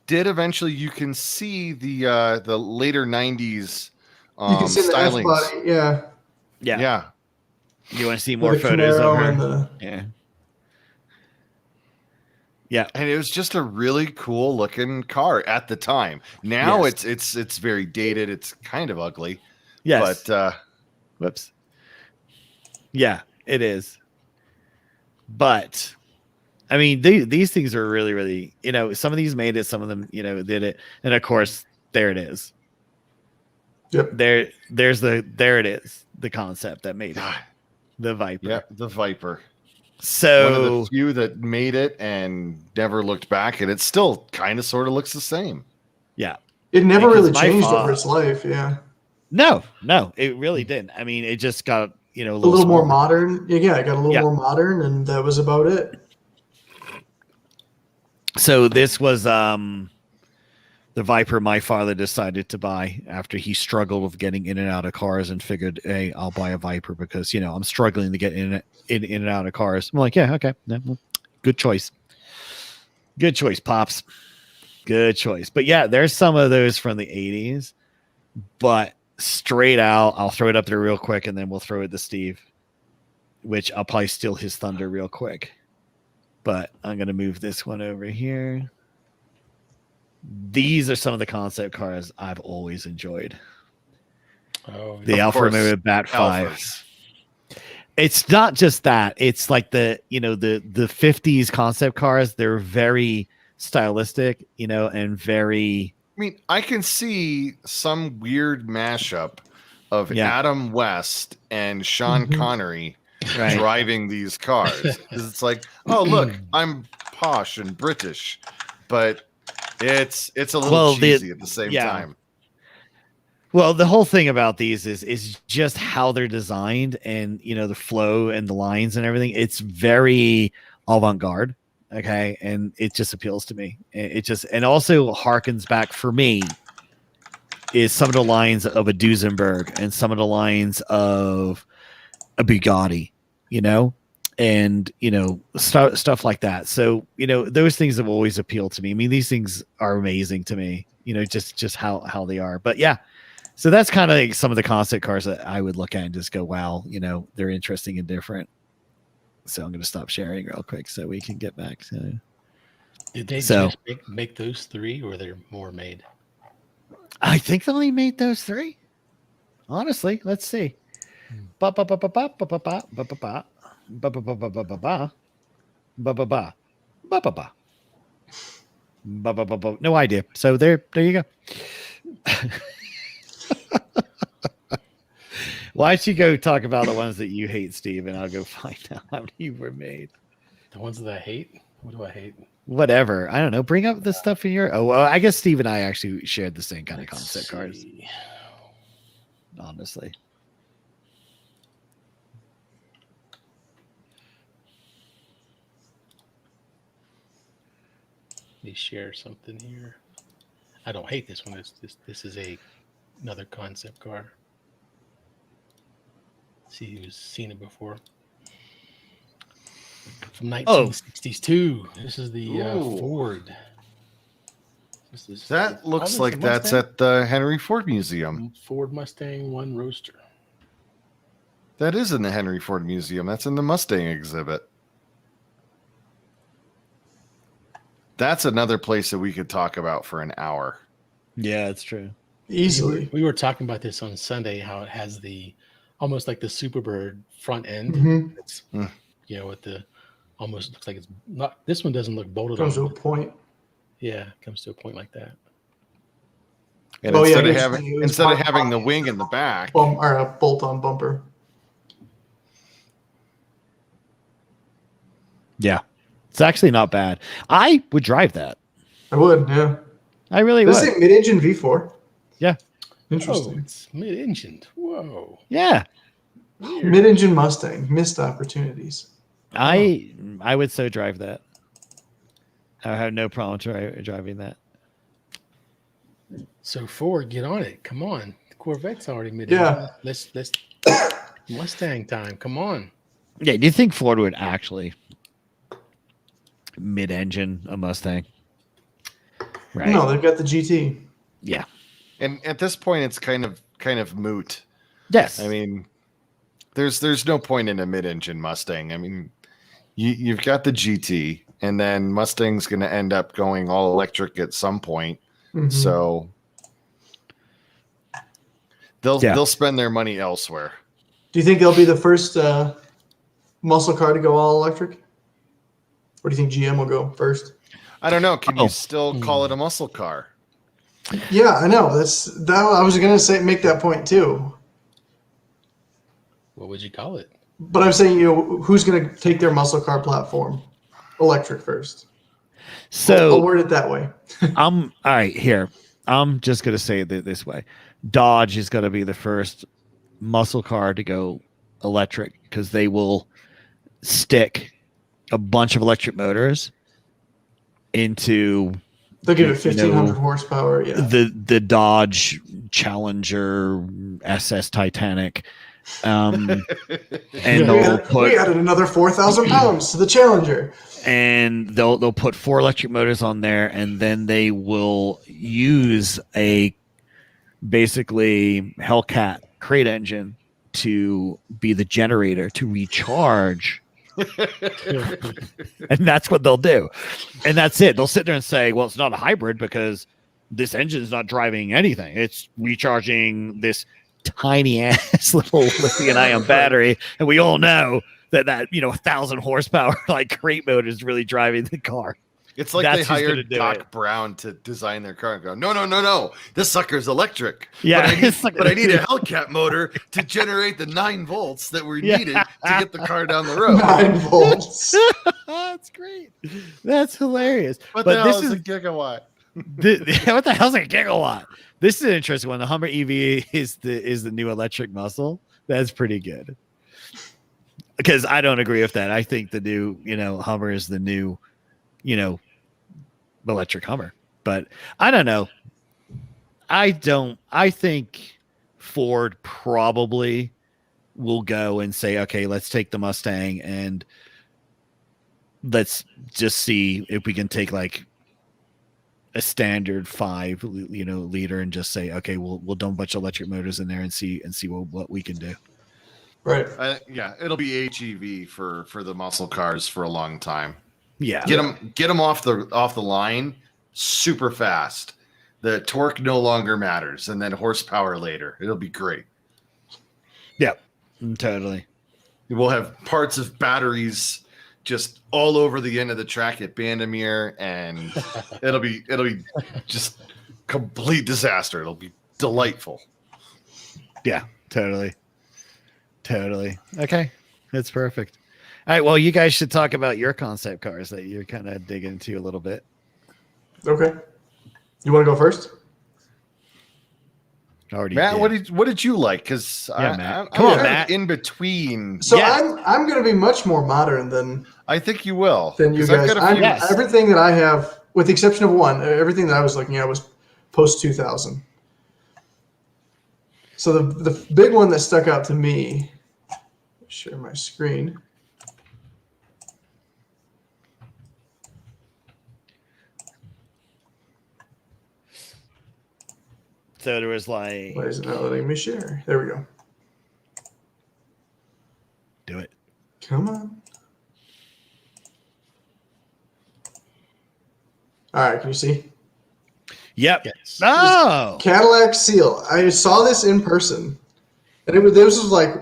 did eventually, you can see the later 90s you can see the F stylings. body. Yeah. Yeah. Yeah. You want to see With more the photos of Camaro her? and the Yeah. Yeah. And it was just a really cool looking car at the time. Now Yes. it's very dated. It's kind of ugly. Yes. But Whoops. Yeah, it is. But I mean, these things are really, really, you know, some of these made it, some of them, you know, did it. And of course, there it is. Yep. There it is. The concept that made it. The Viper. yeah, the Viper. One of So the few that made it and never looked back, and it still kind of sort of looks the same. yeah. It never Because really my changed fa- over its life. Yeah. No, it really didn't. I mean, it just got, you know, A little more smaller. modern. Yeah, it got a little Yeah. more modern, and that was about it. So this was the Viper my father decided to buy after he struggled with getting in and out of cars and figured, hey, I'll buy a Viper because, you know, I'm struggling to get in and out of cars. I'm like, yeah, okay. Yeah, well, good choice. Good choice, Pops. Good choice. But yeah, there's some of those from the 80s. But straight out, I'll throw it up there real quick and then we'll throw it to Steve, which I'll probably steal his thunder real quick. But I'm going to move this one over here. These are some of the concept cars I've always enjoyed. Oh, The Of Alfa course, Romeo Bat 5. Alphas. It's not just that. It's like the 50s concept cars. They're very stylistic, you know, and very I mean, I can see some weird mashup of Yeah. Adam West and Sean Mhm. Connery right. driving these cars. 'Cause it's like, oh look, I'm posh and British, but it's a little Well, cheesy at the same yeah. time. Well, the whole thing about these is just how they're designed and, you know, the flow and the lines and everything. It's very avant-garde. Okay. And it just appeals to me. It just, and also harkens back for me is some of the lines of a Duesenberg and some of the lines of a Bugatti, and stuff like that. So those things have always appealed to me. I mean, these things are amazing to me. Just how they are. But yeah, so that's kind of like some of the concept cars that I would look at and just go, wow, they're interesting and different. So I'm going to stop sharing real quick so we can get back to. Did they just make those 3, or there more made? I think they only made those 3. Honestly, let's see. No idea. So there you go. Why don't you go talk about the ones that you hate, Steve, and I'll go find out how many were made. The ones that I hate? What do I hate? Whatever. I don't know. Bring up the stuff in your. Oh, well, I guess Steve and I actually shared the same kind of concept cars. Honestly. Let me share something here. I don't hate this one. This is another concept car. See who's seen it before. From 1962. This is the Ford. That looks like that's at the Henry Ford Museum. Ford Mustang 1 Roadster. That is in the Henry Ford Museum. That's in the Mustang exhibit. That's another place that we could talk about for an hour. Yeah, it's true. Easily. We were talking about this on Sunday, how it has almost like the Superbird front end. Mm-hmm. It's with the almost looks like it's not. This one doesn't look bolted Comes to on. a point. Yeah, it comes to a point like that. And instead of having the wing in the back, or a bolt-on bumper. Yeah, it's actually not bad. I would drive that. I would, yeah. I really would. This is a mid-engine V4. Yeah. Interesting. Oh, it's mid-engined. Whoa. Yeah. Weird. Mid-engine Mustang. Missed opportunities. I would so drive that. I have no problem driving that. So Ford, get on it. Come on. The Corvette's already mid-engine. Yeah. Let's Mustang time. Come on. Yeah, do you think Ford would actually mid-engine a Mustang? Right. No, they've got the GT. Yeah. and at this point, it's kind of moot. Yes. I mean, there's no point in a mid-engine Mustang. I mean, you've got the GT, and then Mustang's going to end up going all electric at some point. Mm-hmm. So they'll spend their money elsewhere. Do you think they'll be the first muscle car to go all electric? Or do you think GM will go first? I don't know. Can you still call it a muscle car? Yeah, I know. That I was going to make that point too. What would you call it? But I'm saying, who's going to take their muscle car platform electric first? So I'll word it that way. all right, here. I'm just going to say it this way. Dodge is going to be the first muscle car to go electric because they will stick a bunch of electric motors into They'll give it 1,500 horsepower. Yeah. The Dodge Challenger SS Titanic. And we added another 4,000 pounds to the Challenger. And they'll put 4 electric motors on there, and then they will use a basically Hellcat crate engine to be the generator to recharge. And that's what they'll do. And that's it. They'll sit there and say, well, it's not a hybrid because this engine is not driving anything. It's recharging this tiny ass little lithium ion battery. And we all know that 1,000 horsepower like crate motor is really driving the car. It's like they hired Doc Brown to design their car and go, no. This sucker's electric. Yeah. But I need a Hellcat motor to generate the 9 volts that were needed to get the car down the road. 9 volts. That's great. That's hilarious. What the hell is a gigawatt? What the hell's a gigawatt? This is an interesting one. The Hummer EV is the new electric muscle. That's pretty good. Because I don't agree with that. I think the new, Hummer is the new, electric Hummer. But I don't know. I think Ford probably will go and say, okay, let's take the Mustang and let's just see if we can take like a standard 5 liter and just say, okay, we'll dump a bunch of electric motors in there and see what we can do. Right. Yeah, it'll be HEV for the muscle cars for a long time. Yeah. Get them off the line super fast. The torque no longer matters, and then horsepower later. It'll be great. Yeah, totally. We'll have parts of batteries just all over the end of the track at Bandamere, and it'll be just complete disaster. It'll be delightful. Yeah, totally. Okay, that's perfect. All right, well, you guys should talk about your concept cars that you're kind of digging into a little bit. Okay. You want to go first? Already Matt, did. what did you like? Because Matt. Come on, Matt. Matt. In between. So Yes. I'm going to be much more modern than I think you will. you 'Cause I've guys. got a few- Yes. Everything that I have, with the exception of one, everything that I was looking at was post 2000. So the big one that stuck out to me, share my screen. So there was like, Why is it not letting me share? There we go. do it. Come on. All right, can you see? Yep. Yes. Oh, Cadillac Seal. I saw this in person, and this was like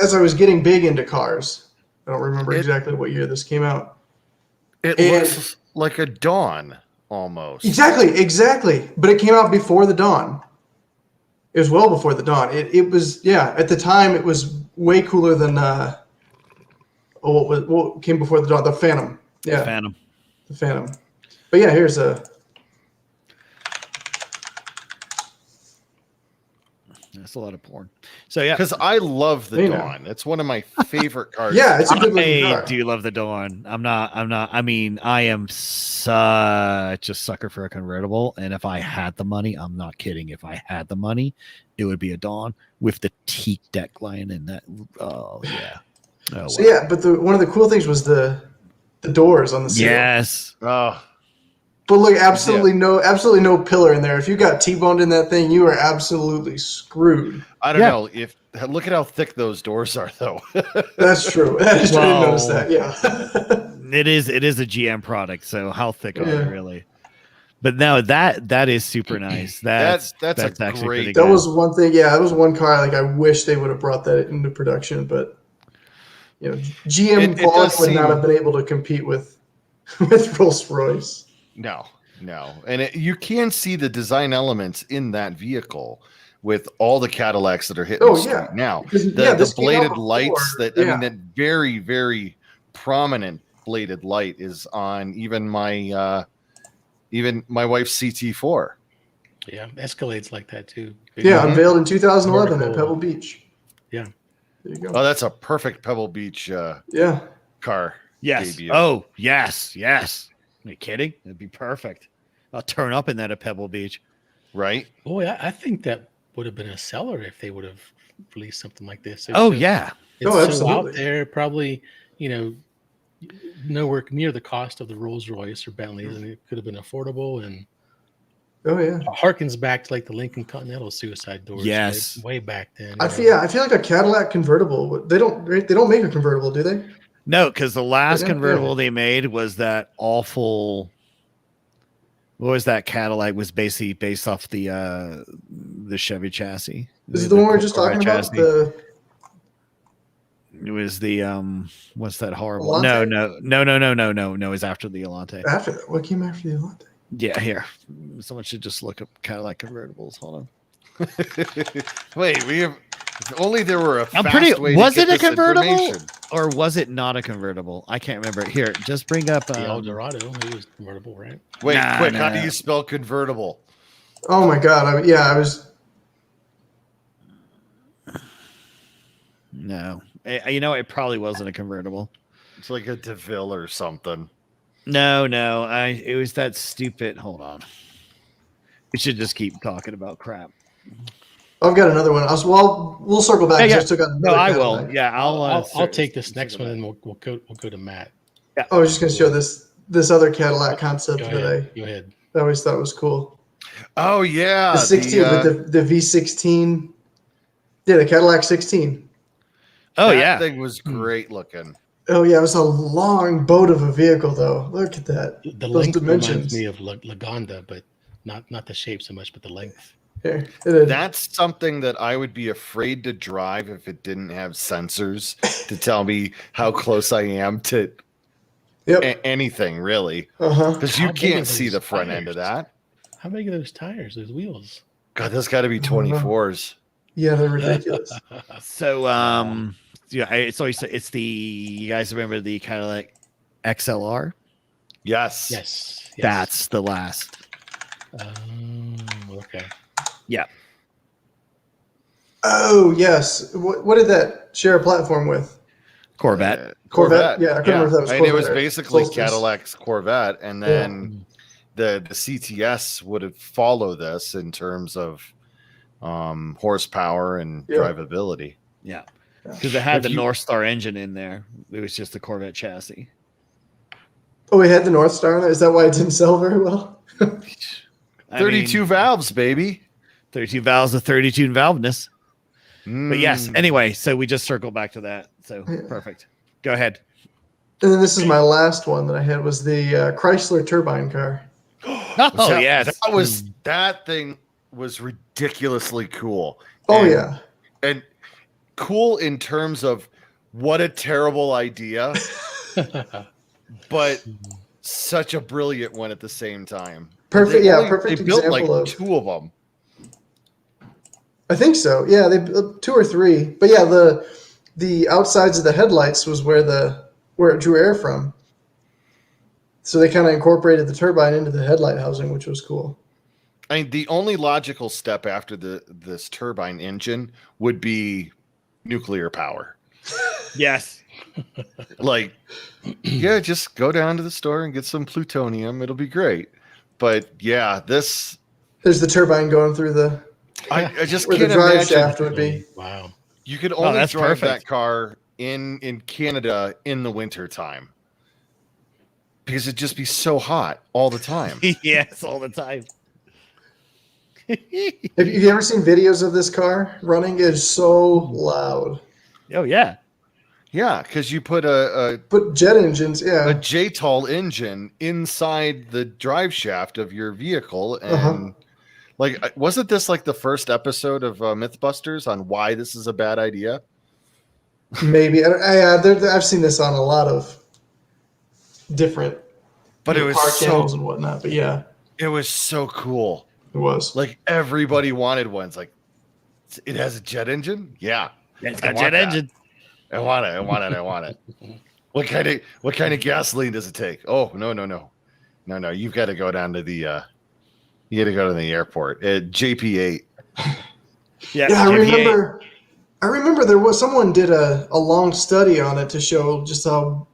as I was getting big into cars. I don't remember exactly what year this came out. It And- looks like a Dawn almost. Exactly. But it came out before the Dawn. It was well before the Dawn. It was at the time it was way cooler than what came before the Dawn? The Phantom. Yeah, Phantom. the Phantom. But yeah, here's a. That's a lot of porn. So yeah, Because I love the You know. Dawn. It's one of my favorite cars. Yeah, it's a good looking I car. do love the Dawn. I'm not. I mean, I am such a sucker for a convertible. And if I had the money, I'm not kidding. If I had the money, it would be a Dawn with the teak deck line and that. Oh yeah. Oh, So wow. yeah, but one of the cool things was the doors on the Seal. Yes. Oh, But look, absolutely no pillar in there. If you got T-boned in that thing, you are absolutely screwed. I don't Yeah. know. Look at how thick those doors are, though. That's true. I didn't notice Well, that. Yeah. It is a GM product. So how thick are Yeah. they really? But no, that is super nice. That's That's a actually great- pretty That good. was one thing. Yeah, that was one car. Like I wish they would have brought that into production, but GM It quality does would not seem- have been able to compete with Rolls Royce. No. And you can see the design elements in that vehicle with all the Cadillacs that are hitting Oh, the street yeah. now. Because, The this came out bladed before. lights I Yeah. mean, that very, very prominent bladed light is on even my wife's CT4. Yeah, Escalade's like that too. Yeah, Mhm. unveiled in 2011 at Vertical. Pebble Beach. Yeah. There you go. Oh, that's a perfect Pebble Beach Yeah. car. Yes. debut. Oh, yes. Are you kidding? That'd be perfect. I'll turn up in that at Pebble Beach. Right? Boy, I think that would have been a seller if they would have released something like this. Oh, yeah. It's Oh, so absolutely. out there, probably, nowhere near the cost of the Rolls Royce or Bentleys, and it could have been affordable and Oh yeah. harkens back to like the Lincoln Continental suicide doors. Yes. way back then. I feel like a Cadillac convertible. They don't make a convertible, do they? No, because the last Yeah, convertible yeah. they made was that awful. What was that Cadillac? Was basically based off the Chevy chassis. This is the one we were just talking about. Chassis. It was the what's that horrible? Elante? No. It was after the Elante. After that, what came after the Elante? Yeah, here. Someone should just look up Cadillac convertibles. Hold on. Wait, we have. If only there were a I'm fast pretty. way to Was get it a this convertible information. or was it not a convertible? I can't remember. Here, just bring up. The Eldorado, it was convertible, right? Wait, Nah, quick. nah, How nah. do you spell convertible? Oh my God! I was. No, it probably wasn't a convertible. It's like a DeVille or something. No, it was that stupid. Hold on. We should just keep talking about crap. I've got another one. We'll circle back. Yeah. I still got No, another I Cadillac. will. Yeah, I'll take this next one, and we'll go to Matt. I was just going to show this other Cadillac concept Go that ahead. I always thought was cool. Oh yeah, The 16 with the V16. Yeah, the Cadillac 16. Oh, that yeah. thing was great looking. Oh yeah, it was a long boat of a vehicle though. Look at that. The Those length dimensions. reminds me of Lagonda, but not the shape so much, but the length. Here, it is. That's something that I would be afraid to drive if it didn't have sensors to tell me how close I am to Yep. anything, really. Uh-huh. Because you How big are can't see those the front end of tires? that. How big are those tires? Those wheels? God, there's got to be 24s. Yeah, they're ridiculous. So, yeah, it's the, you guys remember the Cadillac XLR? Yes. Yes. That's the last. Okay. Yeah. Oh yes. What did that share a platform with? Corvette. Corvette? Yeah, I couldn't remember if that was I mean, it was Corvette or basically Solstice. Cadillac's Corvette, and then the CTS would have followed this in terms of horsepower and drivability. Yeah. Because it had If the you- North Star engine in there. It was just the Corvette chassis. Oh, we had the North Star in there. Is that why it didn't sell very well? 32 valves, baby. 32 valves of 32 valveness. But yes, Mm. anyway, so we just circled back to that. So perfect. Go ahead. And then this is my last one that I had was the Chrysler Turbine Car. Oh, yes. That thing was ridiculously cool. Oh And- yeah. And cool in terms of what a terrible idea, but such a brilliant one at the same time. Perfect. They Yeah, only- perfect They built like example of. 2 of them. I think so. Yeah, they 2 or 3. But yeah, the outsides of the headlights was where it drew air from. So they kind of incorporated the turbine into the headlight housing, which was cool. I mean, the only logical step after this turbine engine would be nuclear power. Yes. Like, yeah, just go down to the store and get some plutonium. It'll be great. But yeah, There's the turbine going through I just where the can't drive imagine. shaft would be. Wow. You could only that's drive perfect. that car in Canada in the winter time because it'd just be so hot all the time. Yes, all the time. Have you ever seen videos of this car running? It is so loud. Oh, yeah. Yeah, because you put a But jet engines, yeah. JTOL engine inside the drive shaft of your vehicle, and Uh-huh. like, wasn't this like the first episode of Mythbusters on why this is a bad idea? Maybe. I've seen this on a lot of different But it was car so channels and whatnot. But yeah, it was so cool. it was. Like everybody wanted one. It's like it has a jet engine. Yeah, It's I got want jet that. engine. I want it. I want it. I want it. What kind of gasoline does it take? Oh, no. You've got to go down to the you got to go to the airport at JP8. Yeah, Yeah, GPA. I remember there was someone did a long study on it to show just how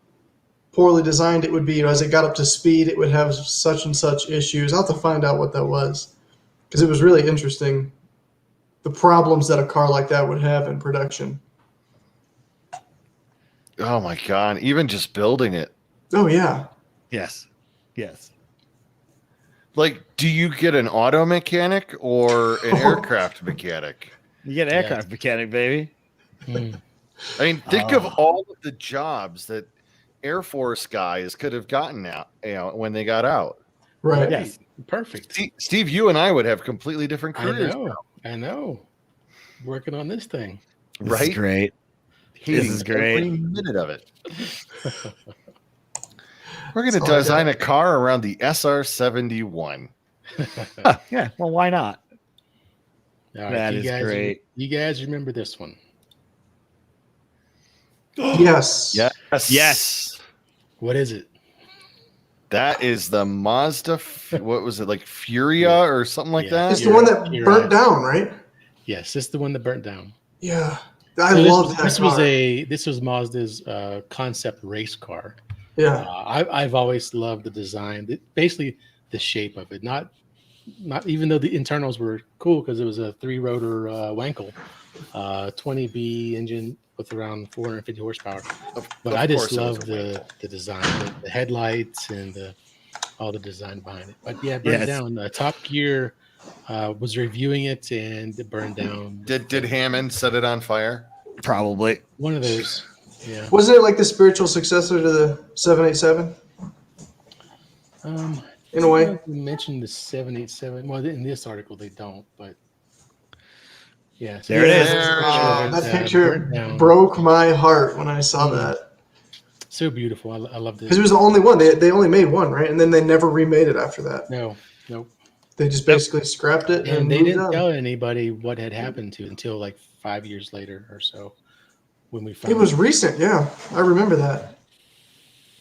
poorly designed it would be. As it got up to speed, it would have such and such issues. I'll have to find out what that was because it was really interesting. The problems that a car like that would have in production. Oh my god! Even just building it. Oh yeah. Yes. Like, do you get an auto mechanic or an aircraft mechanic? You get an aircraft mechanic, baby. Mm. I mean, think of all of the jobs that Air Force guys could have gotten out, when they got out. Right. Yes. Perfect. Steve, you and I would have completely different careers, I know. Working on this thing. This right? is great. Hating is great. every minute of it. We're going to That's all I design got. a car around the SR-71. Huh, yeah. Well, why not? All right, That you is guys, great. You guys remember this one? Yes. Yes. What is it? That is the Mazda. What was it, like Furia or something like Yeah. It's that? the one that You're burnt right. down, right? Yes, this is the one that burnt down. Yeah. I So love that this car. this was Mazda's concept race car. Yeah. I've always loved the design, basically the shape of it, not not even though the internals were cool because it was a 3-rotor Wankel 20B engine with around 450 horsepower. But I just love the design, the headlights, and all the design behind it. But yeah, it burned down. Top Gear was reviewing it, and it burned down. Did Hammond set it on fire? Probably One of those. Yeah. Wasn't it like the spiritual successor to the 787? In a way. You mentioned the 787. Well, in this article they don't, but yeah. So There it is. That picture broke my heart when I saw that. So beautiful. I loved it. Because it was the only one. They only made one, right? And then they never remade it after that. Nope. They just basically scrapped it. And they didn't tell anybody what had happened to it until like 5 years later or so. When we found it was recent, yeah. I remember that.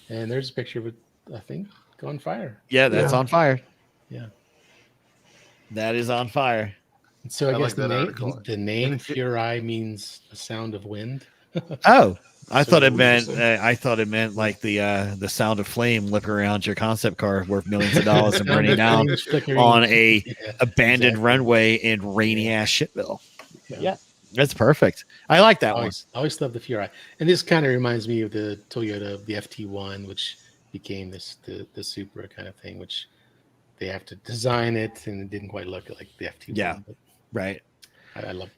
And there's a picture of it, I think, on fire. Yeah, that's on fire. Yeah. That is on fire. So I guess like the name Fury means the sound of wind. Oh, I thought it meant like the sound of flame whipping around your concept car worth millions of dollars and burning down on a abandoned runway in rainy ass Shitville. Yeah. That's perfect. I like that one. I always love the Fury. And this kind of reminds me of the Toyota, the FT1, which became the Supra kind of thing, which they have to design it, and it didn't quite look like the FT1. Yeah, right. I love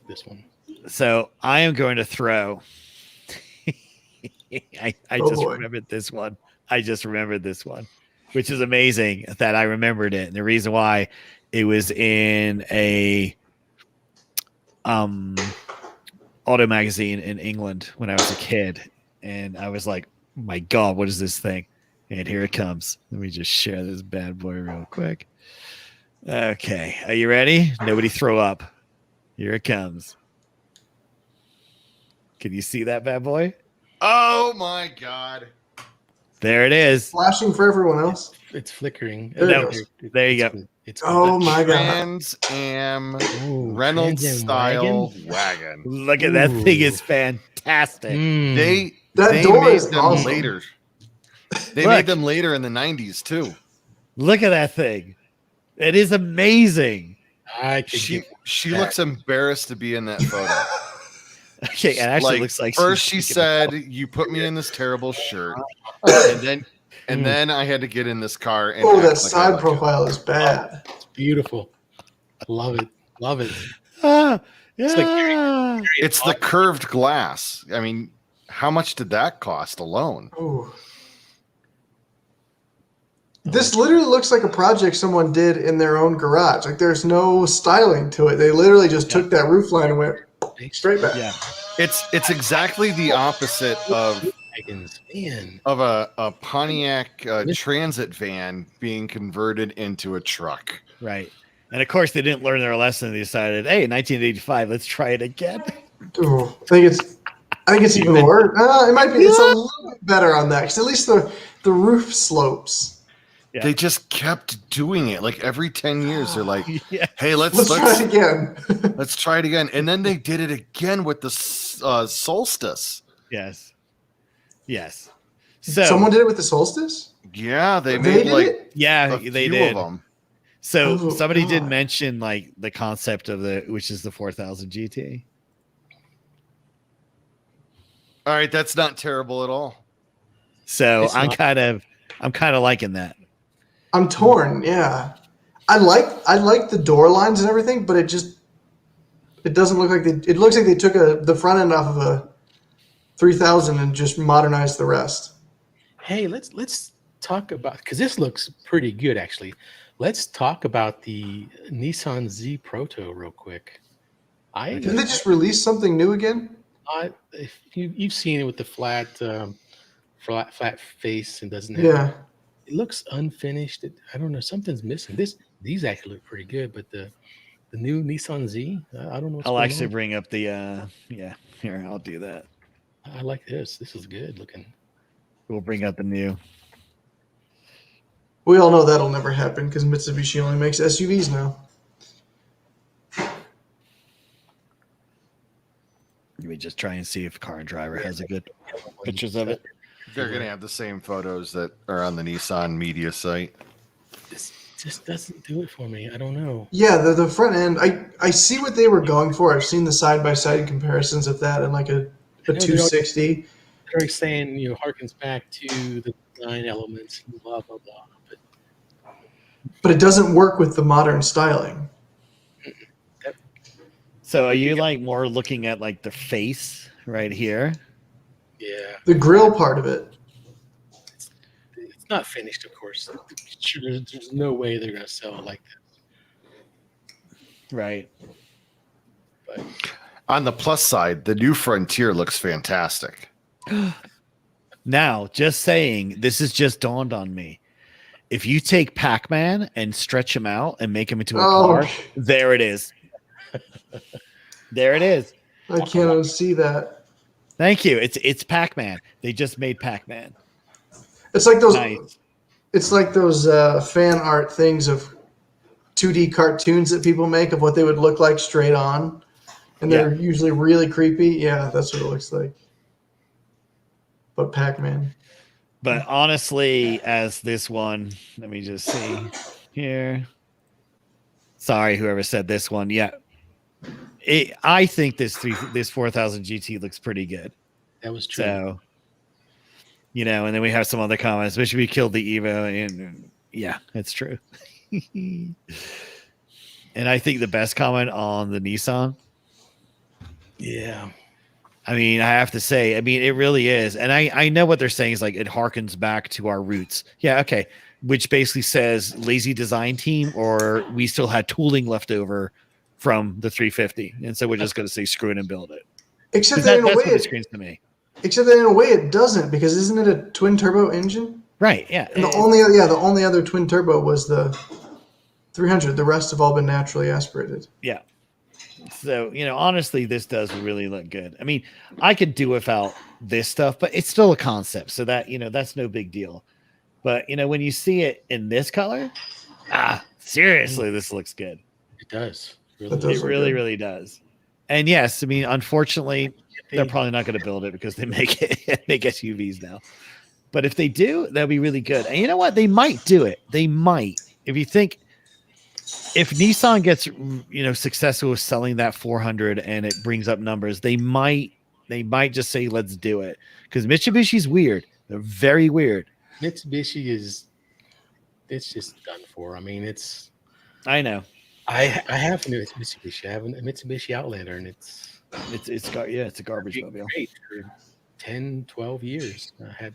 this one. So I am going to throw. I just remembered this one. I just remembered this one, which is amazing that I remembered it. And the reason why it was in a auto magazine in England when I was a kid, and I was like, my God, what is this thing? And here it comes. Let me just share this bad boy real quick. Okay, are you ready? Nobody throw up. Here it comes. Can you see that bad boy? Oh my God. There it is. Flashing for everyone else. It's flickering. There you go. It's oh my God. Trans Am Reynolds style wagon. Look at that thing is fantastic. They door made is them awesome. later. They made them later in the 90s too. Look at that thing. It is amazing. She looks embarrassed to be in that photo. Okay, it actually looks like first she said, "You put me in this terrible shirt," and then I had to get in this car. And that side profile is bad. It's beautiful. Love it. Yeah. It's the curved glass. I mean, how much did that cost alone? Ooh. This literally looks like a project someone did in their own garage. Like there's no styling to it. They literally just took that roof line and went straight back. Yeah. It's exactly the opposite of a Pontiac transit van being converted into a truck. Right. And of course they didn't learn their lesson. They decided, hey, in 1985, let's try it again. Ooh, I think it's even worse. It might be. It's a little bit better on that because at least the roof slopes. Yeah. They just kept doing it. Like every 10 years, they're like, "Hey, let's try it again. Let's try it again." And then they did it again with the Solstice. Yes. So someone did it with the Solstice. Yeah, they made they did. Of them. So somebody did mention like the concept of which is the 4000 GT. All right, that's not terrible at all. So I'm kind of liking that. I'm torn. Yeah, I like the door lines and everything, but it doesn't look like it looks like they took the front end off of a 3000 and just modernized the rest. Hey, let's talk about, because this looks pretty good actually. Let's talk about the Nissan Z Proto real quick. Didn't they just release something new again? If you've seen it with the flat face and doesn't have. It looks unfinished. I don't know. Something's missing. These actually look pretty good, but the new Nissan Z, I don't know. I'll actually bring up the here. I'll do that. I like this. This is good looking. We'll bring up the new. We all know that'll never happen because Mitsubishi only makes SUVs now. Let me just try and see if Car and Driver has a good pictures of it. They're going to have the same photos that are on the Nissan media site. just doesn't do it for me. I don't know. Yeah, the front end. I see what they were going for. I've seen the side by side comparisons of that and like a I know 260. they're always saying, harkens back to the design elements and blah blah blah. But it doesn't work with the modern styling. So are you like more looking at like the face right here? Yeah, The grill part of it. it's not finished, of course. There's no way they're gonna sell it like that. Right. But On the plus side, the new Frontier looks fantastic. Now, just saying, this has just dawned on me. If you take Pac-Man and stretch him out and make him into a car, there it is. There it is. I can't unsee that. Thank you. It's Pac-Man. They just made Pac-Man. It's like those. Nice. It's like those fan art things of 2D cartoons that people make of what they would look like straight on, and they're usually really creepy. Yeah, that's what it looks like. But Pac-Man. But honestly, as this one, let me just see here. Sorry, whoever said this one. Yeah. I think this 4000 GT looks pretty good. that was true. So, and then we have some other comments. Wish we killed the Evo. And yeah, it's true. And I think the best comment on the Nissan. Yeah. I mean, I have to say, it really is. And I know what they're saying is like it harkens back to our roots. Yeah, okay. Which basically says lazy design team, or we still had tooling left over from the 350. And so we're just going to say screw it and build it. Except that in a That's way, what it screams to me. Except that in a way it doesn't, because isn't it a twin turbo engine? Right, yeah. And the only other twin turbo was the 300. The rest have all been naturally aspirated. Yeah. So, honestly, this does really look good. I mean, I could do without this stuff, but it's still a concept. So that, that's no big deal. But, when you see it in this color, seriously, this looks good. It does. It really, really does. And yes, unfortunately, they're probably not going to build it because they make SUVs now. But if they do, that'll be really good. And you know what? They might do it. They might. If you think, if Nissan gets successful with selling that 400 and it brings up numbers, they might just say let's do it, because Mitsubishi's weird. They're very weird. Mitsubishi it's just done for. I know. I have a Mitsubishi. I have a Mitsubishi Outlander, and it's a garbage mobile. Great for 10, 12 years. I had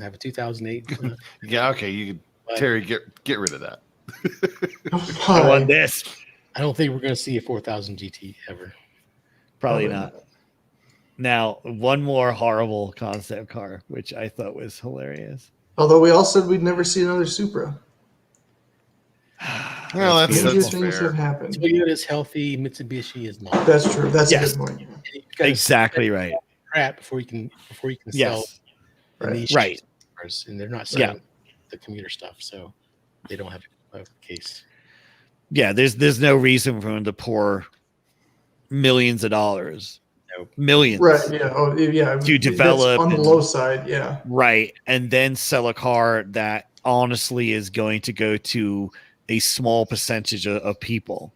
have a 2008. Yeah, okay. You could, Terry, get rid of that. I want this. I don't think we're going to see a 4000 GT ever. Probably not. Now, one more horrible concept car, which I thought was hilarious. Although we all said we'd never see another Supra. Well, that's things fair. have happened. Toyota's healthy. Mitsubishi is not. That's true. That's a good point. Exactly right. Crap before you can sell. Right. Cars, and they're not selling the commuter stuff, so they don't have a case. Yeah, there's no reason for them to pour millions of dollars. Nope. Millions. Right. Yeah. Oh, yeah. To develop on the low side. Yeah. Right. And then sell a car that honestly is going to go to a small percentage of people,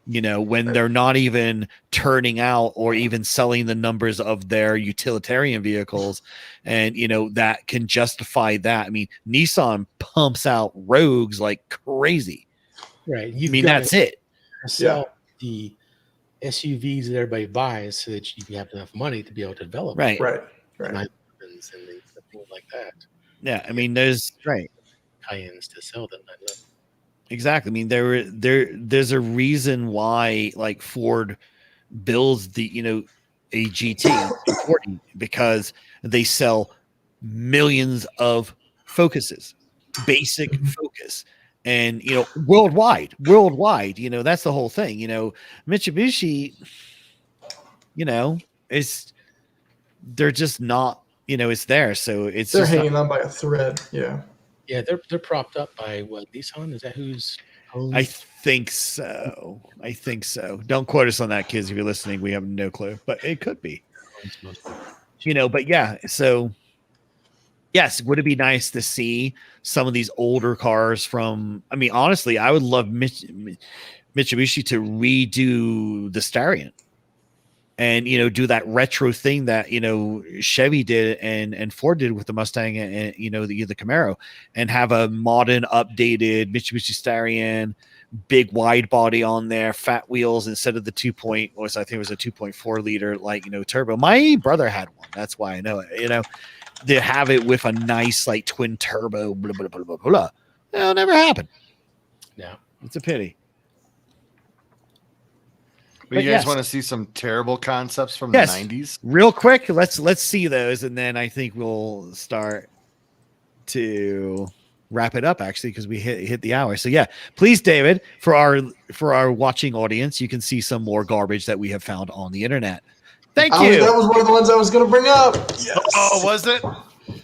when they're not even turning out or even selling the numbers of their utilitarian vehicles. And, that can justify that. Nissan pumps out Rogues like crazy. Right. That's it. Sell the SUVs that everybody buys so that you have enough money to be able to develop. Right. Right. And things like that. Yeah. There's tie-ins to sell them. Exactly. There's a reason why like Ford builds the, a GT because they sell millions of Focuses, basic Focus. And, worldwide, that's the whole thing. Mitsubishi, they're just not, it's there. So they're hanging on by a thread. Yeah. Yeah. They're propped up by what, Nissan? Is that who's owned? I think so. Don't quote us on that, kids. If you're listening, we have no clue, but it could be, but yeah. So yes, would it be nice to see some of these older cars from? I mean, honestly, I would love Mitsubishi to redo the Starion and do that retro thing that Chevy did and Ford did with the Mustang and the Camaro, and have a modern, updated Mitsubishi Starion, big wide body on there, fat wheels instead of the 2.4 liter turbo. My brother had one, that's why I know it. They have it with a nice twin turbo. Blah, blah, blah, blah, blah. It'll never happen. Yeah, it's a pity. But you guys want to see some terrible concepts from the 90s? Real quick, let's see those, and then I think we'll start to wrap it up, actually, because we hit the hour. So yeah, please, David, for our watching audience, you can see some more garbage that we have found on the internet. Thank you. That was one of the ones I was going to bring up. Yes. Oh, was it?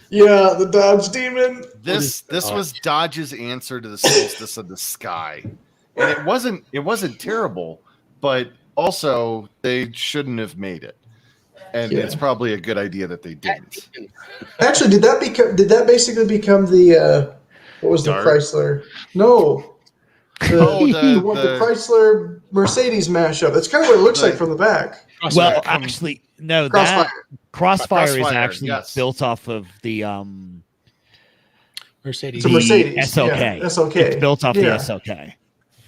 Yeah, the Dodge Demon. This was Dodge's answer to the Solstice of the Sky, and it wasn't terrible, but also they shouldn't have made it, and it's probably a good idea that they didn't. Actually, did that basically become the what was Dart? The Chrysler? No. The Chrysler Mercedes mashup. That's kind of what it looks like from the back. Well, actually, no. Crossfire. That Crossfire is actually yes. built off of the Mercedes. It's a Mercedes. SLK. Yeah, SLK. It's built off the SLK.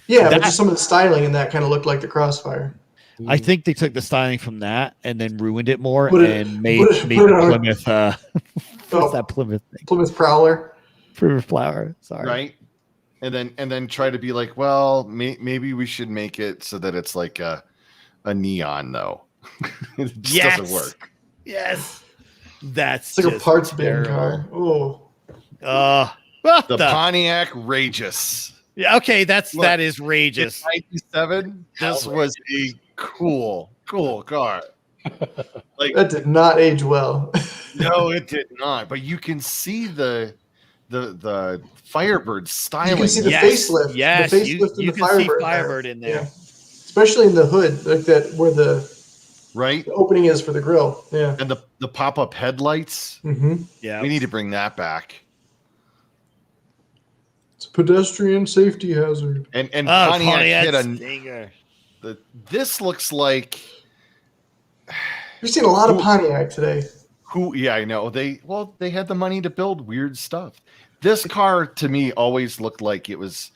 Yeah, but just some of the styling in that kind of looked like the Crossfire. I think they took the styling from that and then ruined it more and made put Plymouth. What's that Plymouth thing? Plymouth Prowler. Plymouth Flower. Sorry. Right. And then try to be like, well, maybe we should make it so that it's like a neon, though. It just doesn't work. Yes. That's it's like a parts bin car. Oh. The Pontiac Rageous. Yeah, okay, that is Rageous. 97. This was a cool car. Like that did not age well. No, it did not. But you can see the Firebird styling. You can see the facelift. Yes, the facelift you can see Firebird in there. Yeah. Especially in the hood, like that where the opening is for the grill. Yeah. And the pop-up headlights. Mm-hmm. Yeah. We need to bring that back. It's a pedestrian safety hazard. And Pontiac hit stinger. This looks like You've seen a lot of Pontiac today. Yeah, I know. They had the money to build weird stuff. This car to me always looked like it was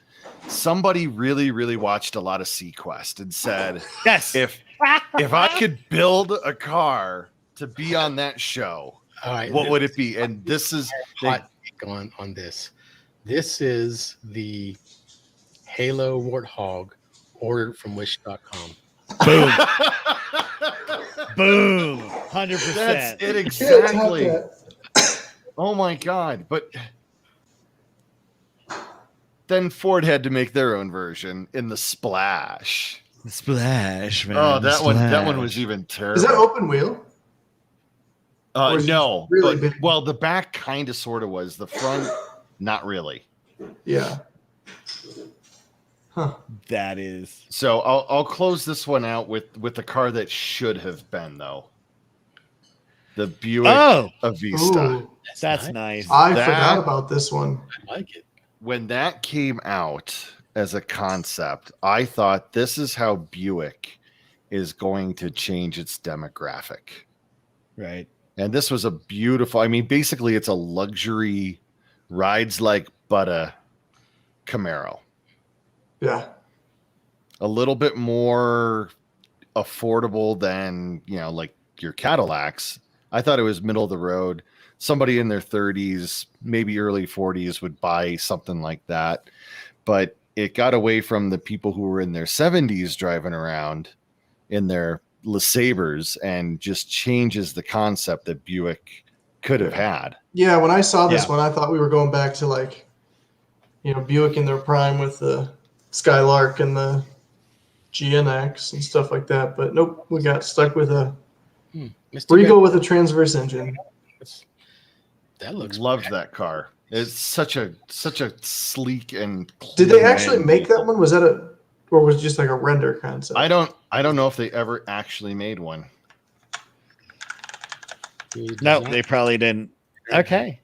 somebody really, really watched a lot of Sequest and said, yes, if I could build a car to be on that show, what would it be? And this is hot take on this. This is the Halo Warthog ordered from Wish.com. Boom. Boom. 100%. That's it exactly. Oh my God. But then Ford had to make their own version in the Splash. The Splash, man. Oh, that one was even terrible. Is that open wheel? No. Really but, well, the back kind of sort of was. The front, not really. Yeah. Huh. That is. So I'll close this one out with the car that should have been, though. The Buick Avista. Ooh, that's nice. I forgot about this one. I like it. When that came out as a concept, I thought this is how Buick is going to change its demographic. Right. And this was a beautiful, I mean, basically it's a luxury rides like butter Camaro. Yeah. A little bit more affordable than, like your Cadillacs. I thought it was middle of the road. Somebody in their 30s, maybe early 40s would buy something like that. But it got away from the people who were in their 70s driving around in their LeSabres and just changes the concept that Buick could have had. Yeah, when I saw this one, I thought we were going back to Buick in their prime with the Skylark and the GNX and stuff like that. But nope, we got stuck with a Regal with a transverse engine. That looks. Loved that car. It's such a sleek and. Did they actually make that one? Was that or was it just like a render concept? I don't know if they ever actually made one. No, they probably didn't. Okay.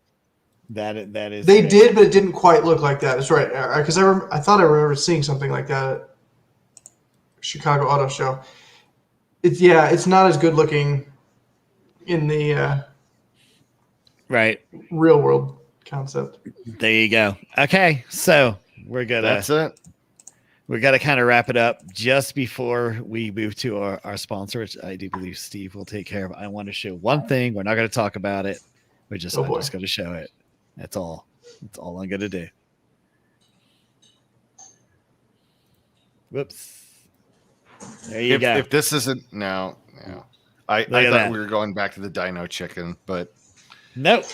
That is. They did, but it didn't quite look like that. That's right. Because I thought I remember seeing something like that at Chicago Auto Show. It's not as good looking in the right real world concept. There you go. Okay, so we're gonna. That's it. We got to kind of wrap it up just before we move to our sponsor, which I do believe Steve will take care of. I want to show one thing. We're not going to talk about it. I'm just going to show it. That's all. That's all I'm going to do. Whoops. There you go. If this isn't I thought we were going back to the Dino Chicken, but nope.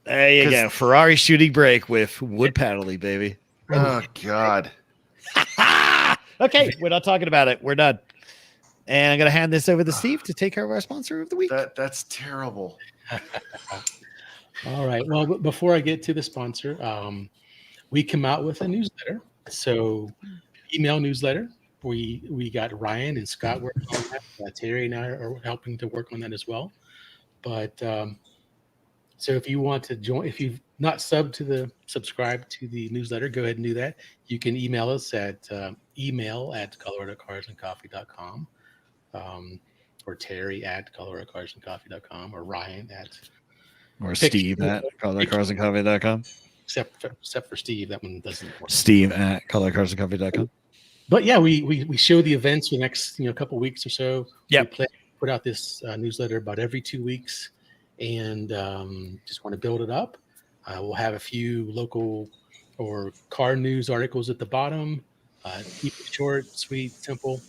There you go. Ferrari shooting brake with wood paddling, baby. Oh God. Okay, we're not talking about it. We're done. And I'm going to hand this over to Steve to take care of our sponsor of the week. That's terrible. All right. Well, before I get to the sponsor, we come out with a newsletter. So, email newsletter. We got Ryan and Scott working on that. Terry and I are helping to work on that as well. But so if you want to join, if you've not subscribed to the newsletter, go ahead and do that. You can email us at email@coloradocarsandcoffee.com, or Terry at coloradocarsandcoffee.com, or Ryan or Steve at coloradocarsandcoffee.com. Except for Steve, that one doesn't work. Steve at coloradocarsandcoffee.com. But yeah, we show the events for the next couple weeks or so. Yep. We put out this newsletter about every 2 weeks, and just want to build it up. We'll have a few local or car news articles at the bottom. Keep it short, sweet, simple.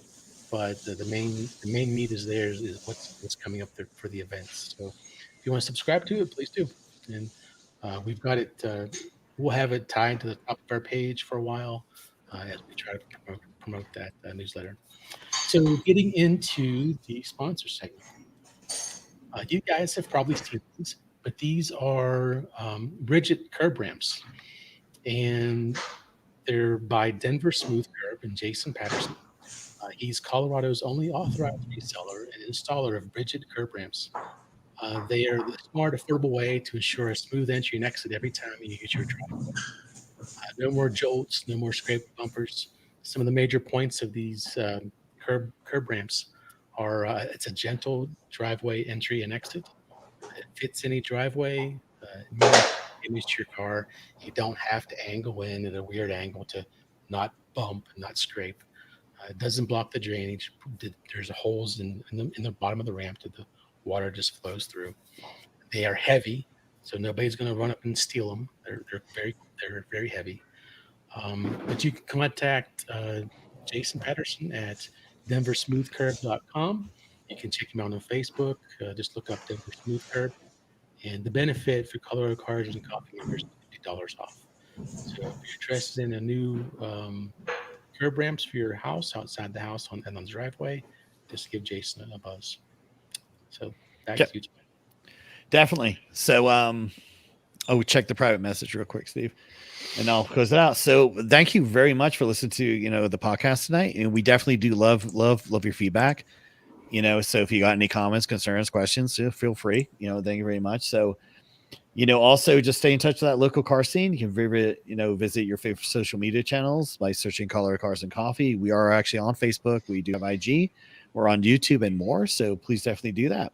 But the main meat is there is what's coming up there for the events. So if you want to subscribe to it, please do. And we've got it. We'll have it tied to the top of our page for a while as we try to promote that newsletter. So getting into the sponsor segment. You guys have probably seen these, but these are rigid curb ramps, and they're by Denver Smooth Curb and Jason Patterson. He's Colorado's only authorized reseller and installer of rigid curb ramps. They are the smart, affordable way to ensure a smooth entry and exit every time you use your driveway. No more jolts, no more scraped bumpers. Some of the major points of these curb ramps are it's a gentle driveway entry and exit. It fits any driveway. Image to your car. You don't have to angle in at a weird angle to not bump and not scrape. It doesn't block the drainage. There's holes in the bottom of the ramp that the water just flows through. They are heavy, so nobody's going to run up and steal them. They're very heavy. But you can contact Jason Patterson at denversmoothcurb.com. You can check him out on Facebook. Just look up Denver Smooth Curb. And the benefit for Colorado Cars and Coffee members is $50 off. So if you're interested in a new curb ramps for your house, outside the house and on the driveway, just give Jason a buzz. So that's huge. Definitely. So check the private message real quick, Steve, and I'll close it out. So thank you very much for listening to the podcast tonight, and we definitely do love your feedback. So if you got any comments, concerns, questions, feel free. Thank you very much. So also just stay in touch with that local car scene. You can visit your favorite social media channels by searching Colorado Cars and Coffee. We are actually on Facebook. We do have IG. We're on YouTube and more. So please definitely do that.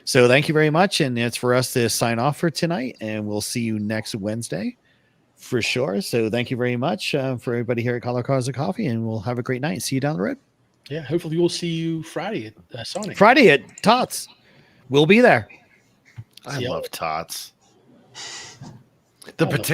So thank you very much. And it's for us to sign off for tonight, and we'll see you next Wednesday for sure. So thank you very much for everybody here at Colorado Cars and Coffee, and we'll have a great night. See you down the road. Yeah, hopefully we'll see you Friday at Sonic. Friday at Tots. We'll be there. I love Tots. The potato